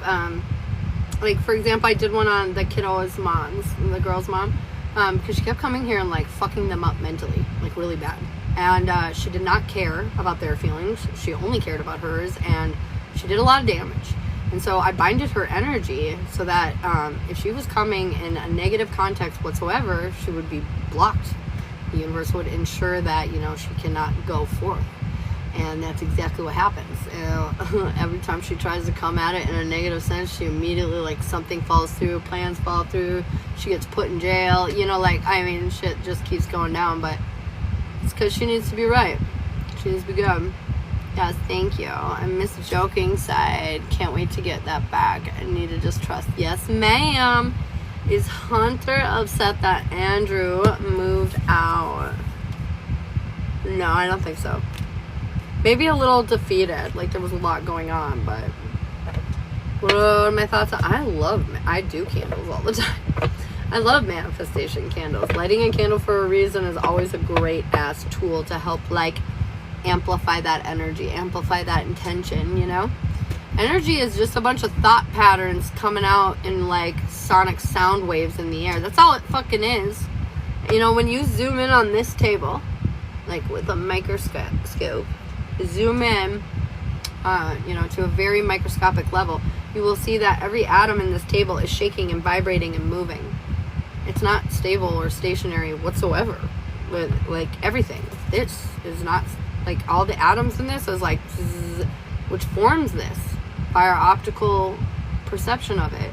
like, for example, I did one on the kiddo's mom's, the girl's mom, because she kept coming here and, like, fucking them up mentally, like, really bad. And she did not care about their feelings. She only cared about hers, and she did a lot of damage. And so I binded her energy so that if she was coming in a negative context whatsoever, she would be blocked. The universe would ensure that, you know, she cannot go forth. And that's exactly what happens. Every time she tries to come at it in a negative sense, she immediately, like, something falls through, plans fall through, she gets put in jail. You know, like, I mean, shit just keeps going down, but it's because she needs to be right. She needs to be good. Yes, thank you. I miss the joking side. Can't wait to get that back. I need to just trust. Yes, ma'am. Is Hunter upset that Andrew moved out? No, I don't think so. Maybe a little defeated. Like, there was a lot going on, but what are my thoughts? I do candles all the time. I love manifestation candles. Lighting a candle for a reason is always a great ass tool to help, like, amplify that energy, amplify that intention, you know? Energy is just a bunch of thought patterns coming out in, like, sonic sound waves in the air. That's all it fucking is. You know, when you zoom in on this table, like with a microscope, zoom in, you know, to a very microscopic level, you will see that every atom in this table is shaking and vibrating and moving. It's not stable or stationary whatsoever. But, like, everything. This is not, like, all the atoms in this is like, zzz, which forms this by our optical perception of it.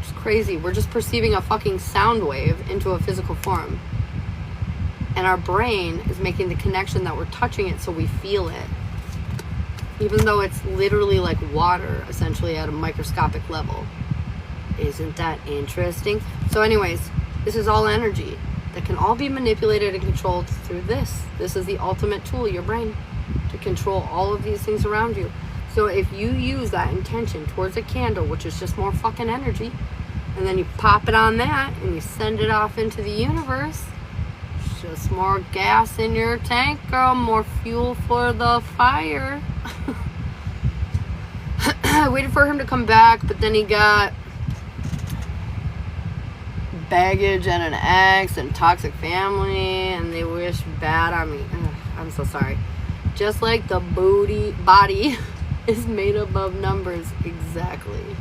It's crazy. We're just perceiving a fucking sound wave into a physical form. And our brain is making the connection that we're touching it so we feel it. Even though it's literally like water, essentially, at a microscopic level. Isn't that interesting? So anyways, this is all energy that can all be manipulated and controlled through this. This is the ultimate tool, your brain, to control all of these things around you. So if you use that intention towards a candle, which is just more fucking energy, and then you pop it on that and you send it off into the universe, it's just more gas in your tank, girl, more fuel for the fire. I waited for him to come back, but then he got baggage and an ex and toxic family, and they wish bad on me. Ugh, I'm so sorry. Just like the body is made up of numbers. Exactly.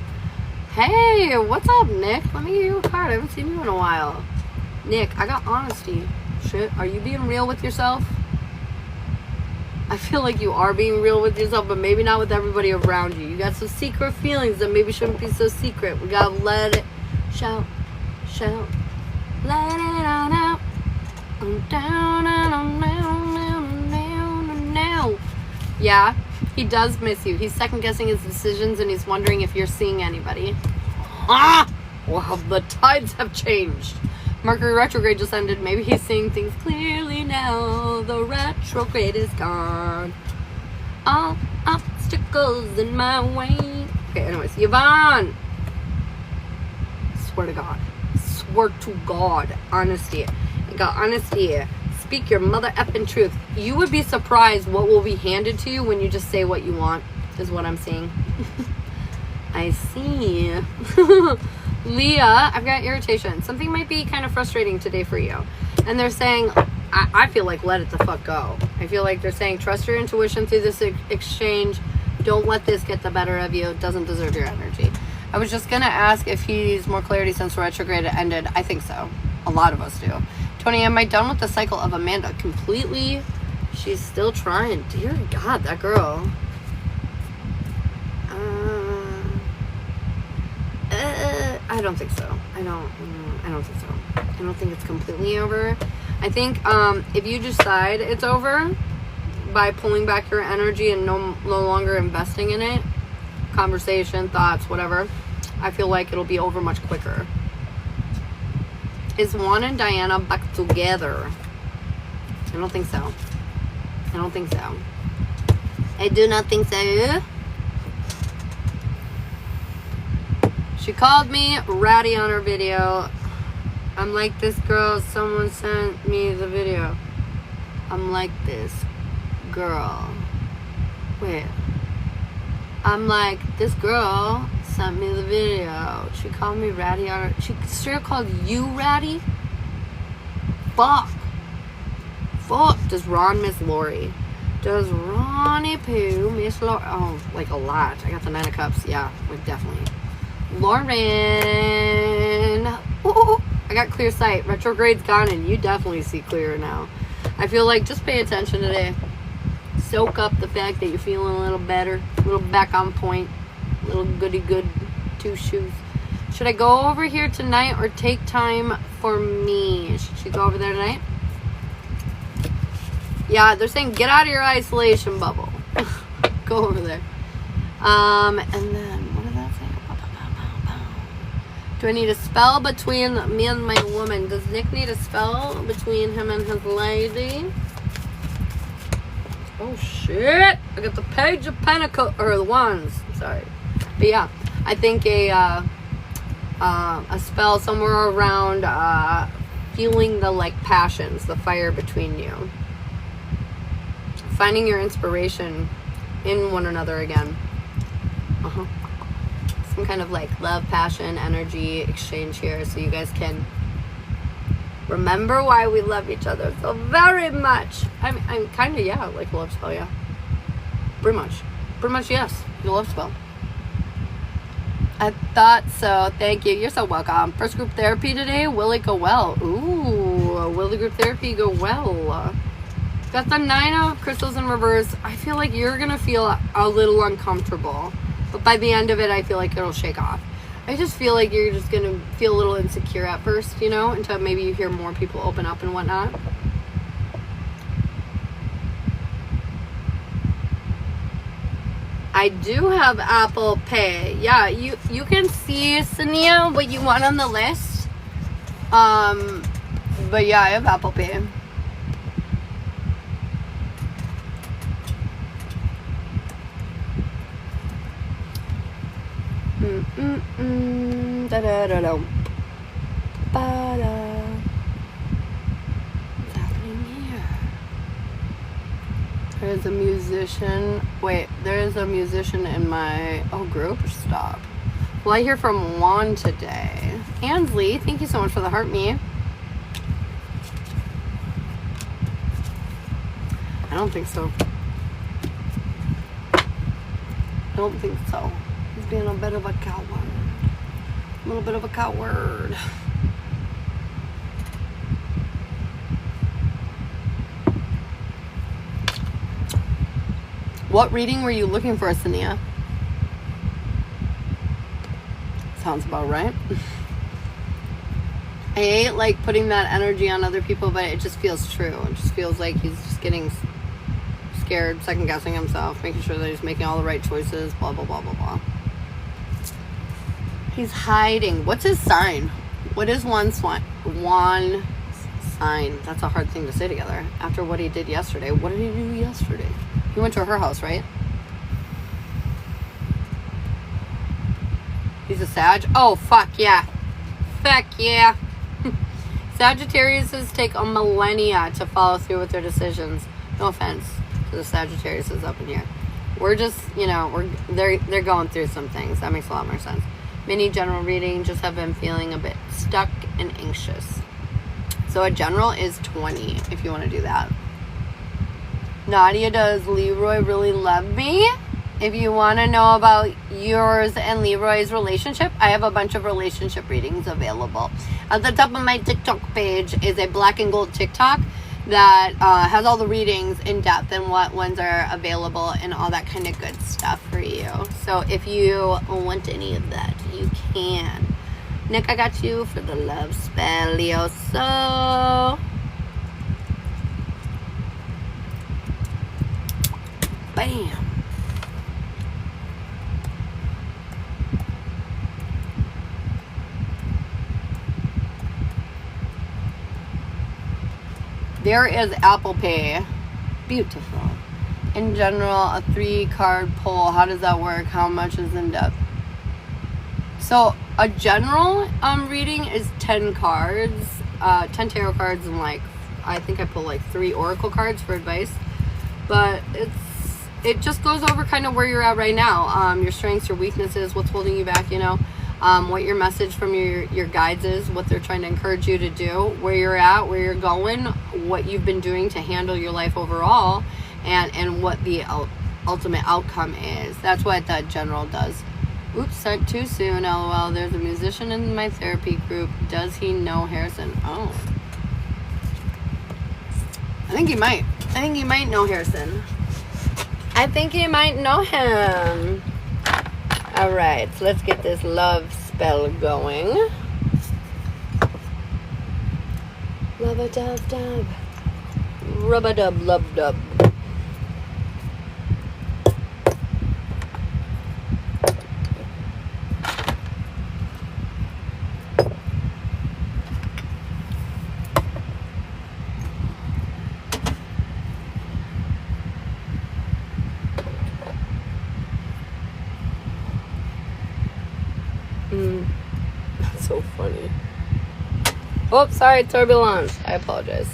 Hey, what's up, Nick? Let me hear your card. I haven't seen you in a while. Nick, I got honesty. Shit, are you being real with yourself? I feel like you are being real with yourself, but maybe not with everybody around you. You got some secret feelings that maybe shouldn't be so secret. We gotta let it shout, shout, let it on out. I'm down and I'm down. Yeah, he does miss you. He's second guessing his decisions and he's wondering if you're seeing anybody. Well, the tides have changed. Mercury retrograde just ended. Maybe he's seeing things clearly now. The retrograde is gone. All obstacles in my way. Okay, anyways, Yvonne. Swear to God. Swear to God. Honesty. I got honesty. Speak your mother effing truth. You would be surprised what will be handed to you when you just say what you want, is what I'm saying. I see. Leah, I've got irritation. Something might be kind of frustrating today for you. And they're saying, I feel like let it the fuck go. I feel like they're saying trust your intuition through this exchange. Don't let this get the better of you. It doesn't deserve your energy. I was just going to ask if he's more clarity since retrograde ended. I think so. A lot of us do. Tony, am I done with the cycle of Amanda? Completely. She's still trying. Dear God, that girl. I don't think so. I don't think so. I don't think it's completely over. I think if you decide it's over by pulling back your energy and no longer investing in it, conversation, thoughts, whatever, I feel like it'll be over much quicker. Is Juan and Diana back together? I don't think so. I don't think so. I do not think so. She called me ratty on her video. I'm like this girl. Someone sent me the video. I'm like this girl. Wait. I'm like this girl sent me the video. She called me ratty on her. She straight up called you ratty? Fuck. Does Ron miss Lori? Does Ronnie Pooh miss Lori? Oh, like a lot. I got the 9 of Cups. Yeah, like definitely. Lauren. Ooh, I got clear sight. Retrograde's gone and you definitely see clearer now. I feel like just pay attention today. Soak up the fact that you're feeling a little better. A little back on point. A little goody good 2 shoes. Should I go over here tonight or take time for me? Should she go over there tonight? Yeah, they're saying get out of your isolation bubble. Go over there. And then do I need a spell between me and my woman? Does Nick need a spell between him and his lady? Oh shit! I got the Page of Pentacles, or the Wands. Sorry, but yeah, I think a spell somewhere around feeling the like passions, the fire between you, finding your inspiration in one another again. Some kind of like love, passion, energy exchange here so you guys can remember why we love each other so very much. I'm kind of, yeah, like a love spell, yeah. Pretty much, yes, a love spell. I thought so. Thank you. You're so welcome. First group therapy today. Will it go well? Ooh, will the group therapy go well? Got the 9 of crystals in reverse. I feel like you're going to feel a little uncomfortable. But by the end of it, I feel like it'll shake off. I just feel like you're just going to feel a little insecure at first, you know, until maybe you hear more people open up and whatnot. I do have Apple Pay. Yeah, you can see, Sania, what you want on the list. But yeah, I have Apple Pay. Da-da-da-da. Ba-da. What's happening here? There's a musician. Wait, there is a musician in my group. Stop. Well, I hear from Juan today. Ansley, thank you so much for the heart me. I don't think so. I don't think so. He's being a bit of a coward. A little bit of a coward. What reading were you looking for, Sania? Sounds about right. I hate like putting that energy on other people, but it just feels true. It just feels like he's just getting scared, second guessing himself, making sure that he's making all the right choices, blah blah blah blah blah. He's hiding. What's his sign? What is one sign? That's a hard thing to say together. After what he did yesterday. What did he do yesterday? He went to her house, right? He's a Sag? Oh, fuck yeah. Fuck yeah. Sagittariuses take a millennia to follow through with their decisions. No offense to the Sagittariuses up in here. We're just, they're going through some things. That makes a lot more sense. Mini general reading, just have been feeling a bit stuck and anxious. So a general is 20 if you want to do that. Nadia, does Leroy really love me? If you want to know about yours and Leroy's relationship, I have a bunch of relationship readings available. At the top of my TikTok page is a black and gold TikTok that has all the readings in depth and what ones are available and all that kind of good stuff for you. So if you want any of that, you can. Nick, I got you for the love spell, Leo. So bam. There is Apple Pay. Beautiful. In general, a 3-card pull. How does that work? How much is in depth? So a general reading is 10 cards, 10 tarot cards, and I think I pull 3 oracle cards for advice. But it just goes over kind of where you're at right now. Your strengths, your weaknesses, what's holding you back, what your message from your guides is, what they're trying to encourage you to do, where you're at, where you're going, what you've been doing to handle your life overall, and what the ultimate outcome is. That's what that general does. Oops, sent too soon, lol. There's a musician in my therapy group. Does he know Harrison? Oh. I think he might. I think he might know Harrison. I think he might know him. Alright, so let's get this love spell going. Love-a-dub-dub. Rub-a-dub-lub-dub. That's so funny. Oh, sorry, turbulence. I apologize.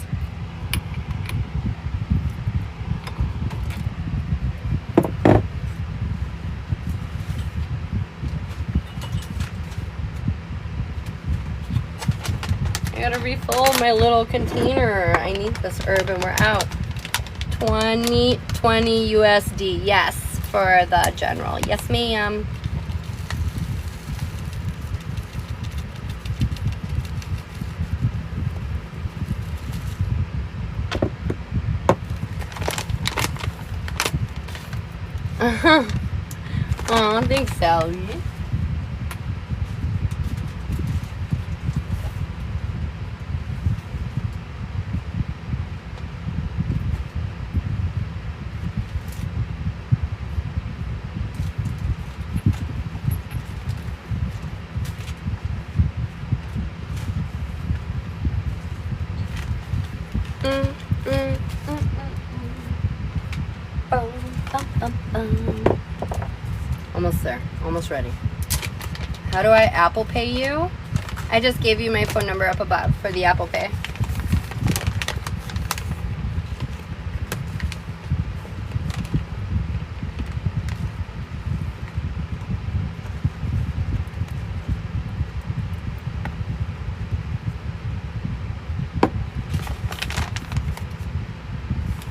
I gotta refill my little container. I need this herb and we're out. 20 USD. Yes, for the general. Yes, ma'am. Aw, thanks, Sally. Almost there. Almost ready. How do I Apple Pay you? I just gave you my phone number up above for the Apple Pay.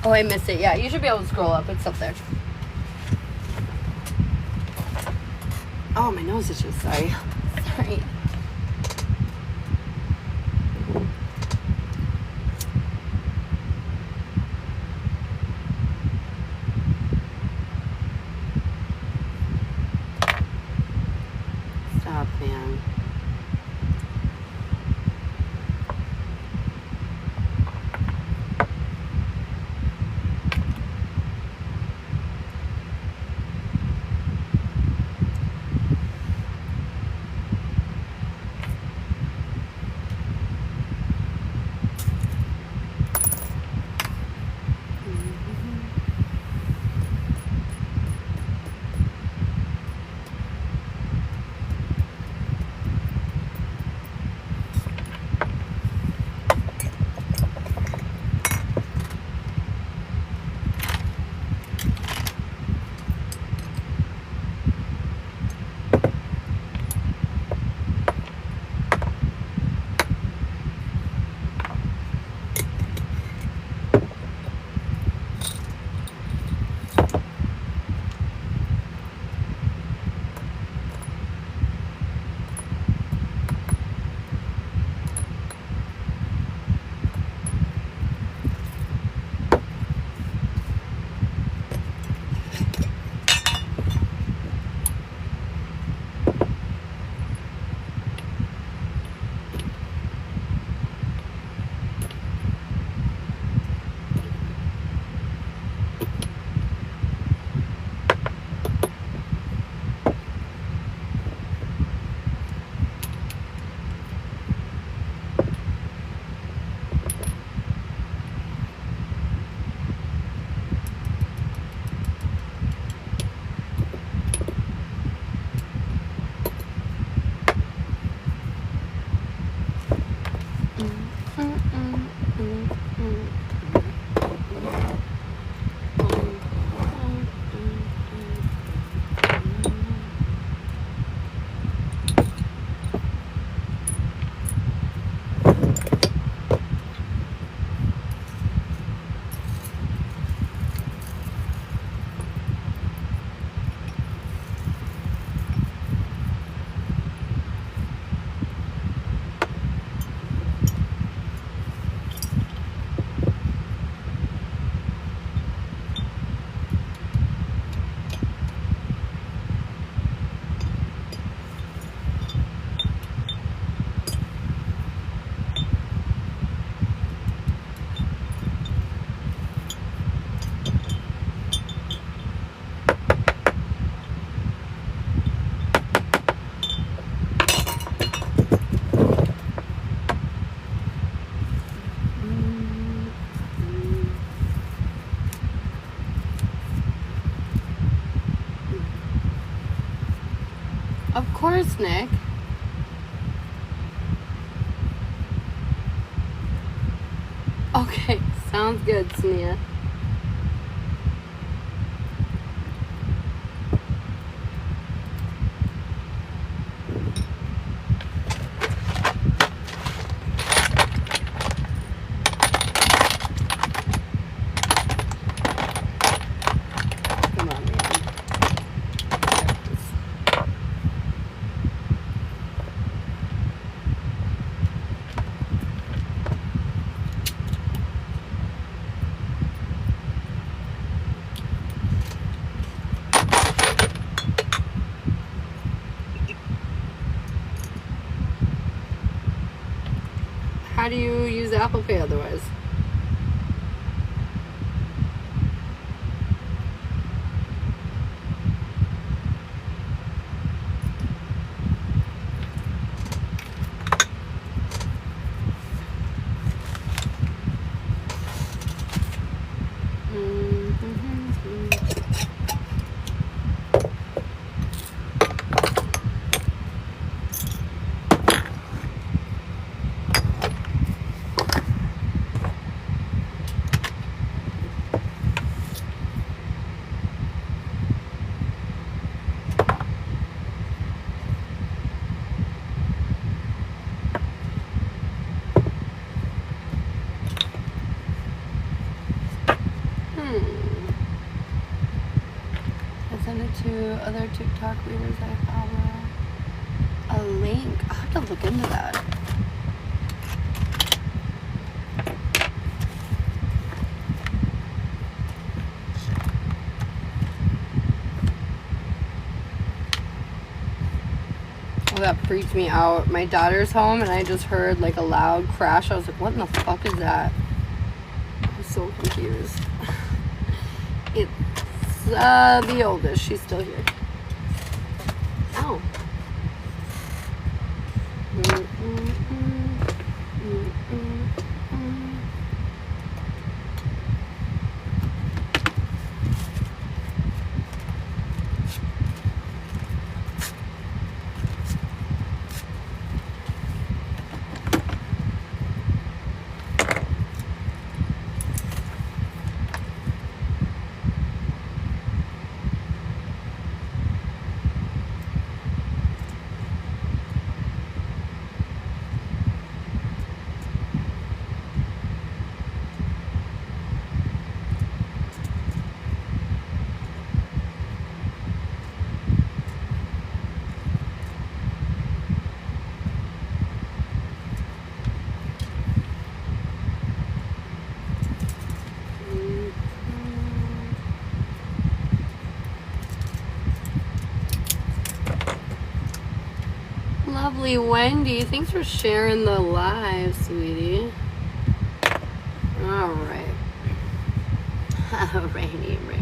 Oh, I missed it. Yeah, you should be able to scroll up. It's up there. Oh, my nose itches. Sorry. Sorry. Of course, Nick. Okay, sounds good, Sonia. Come on, man. How do you use Apple Pay otherwise? I send it to other TikTok readers I follow. A link. I'll have to look into that. Oh, that freaked me out. My daughter's home and I just heard like a loud crash. I was like, what in the fuck is that? I'm so confused. It's the oldest. She's still here. Ow. Lovely Wendy, thanks for sharing the live, sweetie. All right. Alrighty, real.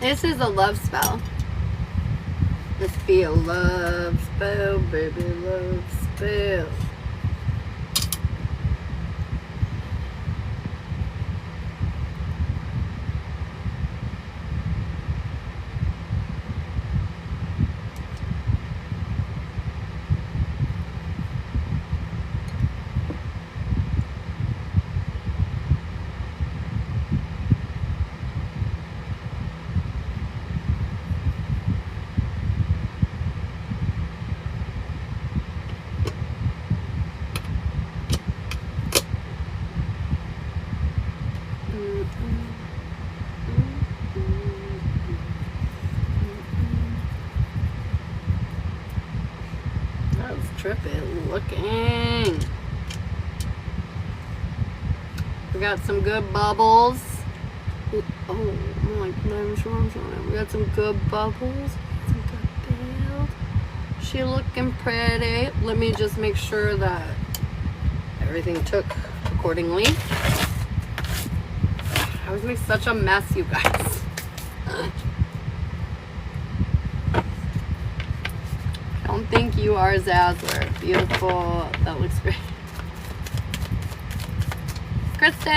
This is a love spell. Let's be a love spell, baby, love spell. Tripping looking. We got some good bubbles. Oh my goodness, we got some good bubbles. Some good build. She looking pretty. Let me just make sure that everything took accordingly. I was making such a mess, you guys. I don't think you are Zazzler. Beautiful. That looks great. Christy!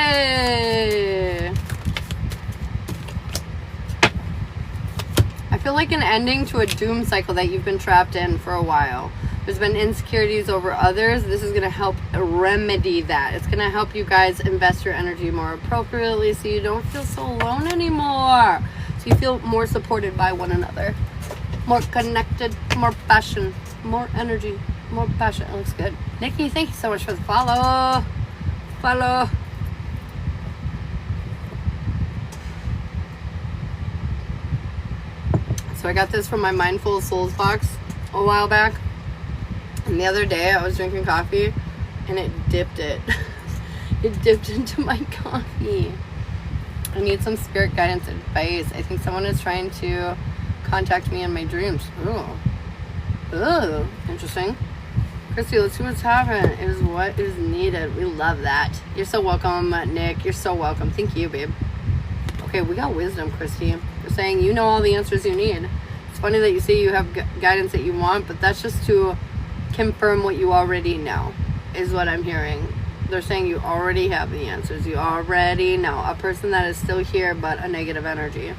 I feel like an ending to a doom cycle that you've been trapped in for a while. There's been insecurities over others. This is going to help remedy that. It's going to help you guys invest your energy more appropriately so you don't feel so alone anymore. So you feel more supported by one another. More connected, more passion, more energy, more passion. It looks good. Nikki, thank you so much for the follow. Follow. So I got this from my Mindful Souls box a while back. And the other day I was drinking coffee and it dipped it. It dipped into my coffee. I need some spirit guidance advice. I think someone is trying to contact me in my dreams. Ooh, interesting. Christy, let's see what's happening. It is what is needed. We love that. You're so welcome, Nick. You're so welcome. Thank you, babe. Okay, we got wisdom, Christy. You're saying you know all the answers you need. It's funny that you say you have guidance that you want, but that's just to confirm what you already know, is what I'm hearing. They're saying you already have the answers. You already know. A person that is still here, but a negative energy.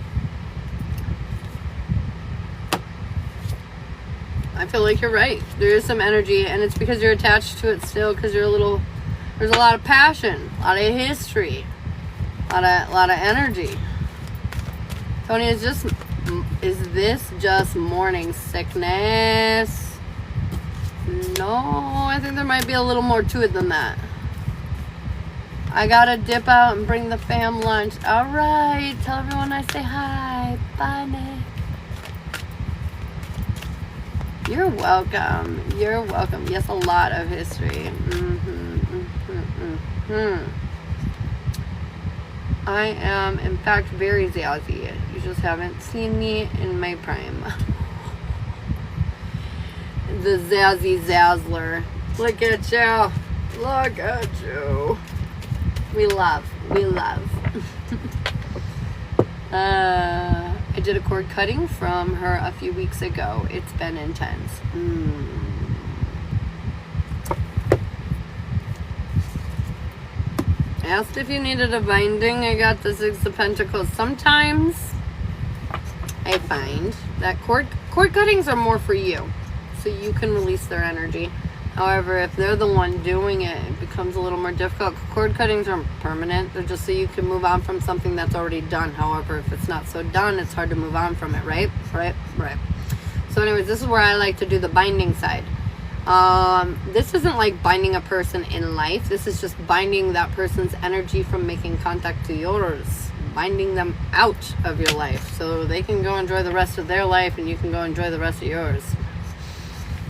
I feel like you're right. There is some energy, and it's because you're attached to it still, because you're there's a lot of passion, a lot of history, a lot of energy. Tony, is this just morning sickness? No, I think there might be a little more to it than that. I gotta dip out and bring the fam lunch. All right, tell everyone I say hi. Bye, Nick. You're welcome. You're welcome. Yes, a lot of history. I am, in fact, very zazzy. You just haven't seen me in my prime. The Zazzy Zazzler. Look at you. Look at you. We love. I did a cord cutting from her a few weeks ago. It's been intense. Asked if you needed a binding. I got the Six of Pentacles. Sometimes I find that cord cuttings are more for you, so you can release their energy. However, if they're the one doing it, it becomes a little more difficult. Cord cuttings are permanent. They're just so you can move on from something that's already done. However, if it's not so done, it's hard to move on from it, right? Right. So anyways, this is where I like to do the binding side. This isn't like binding a person in life. This is just binding that person's energy from making contact to yours. Binding them out of your life so they can go enjoy the rest of their life and you can go enjoy the rest of yours.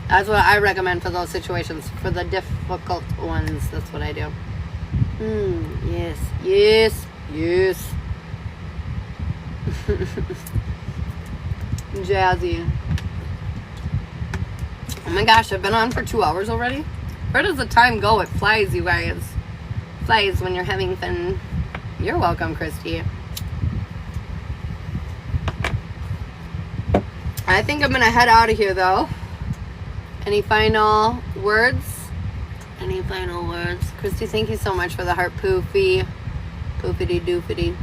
That's what I recommend for those situations. For the difficult ones, that's what I do. Yes. Jazzy. Oh my gosh, I've been on for 2 hours already. Where does the time go? It flies, you guys. It flies when you're having fun. You're welcome, Christy. I think I'm going to head out of here, though. Any final words? Christy, thank you so much for the heart poofy. Poofity doofity.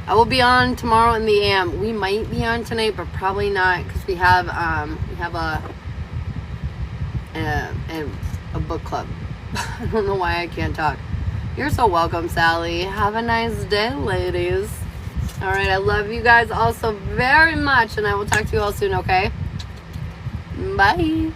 I will be on tomorrow in the AM. We might be on tonight, but probably not, because we have a book club. I don't know why I can't talk. You're so welcome, Sally. Have a nice day, ladies. All right, I love you guys all so very much, and I will talk to you all soon, okay? Bye.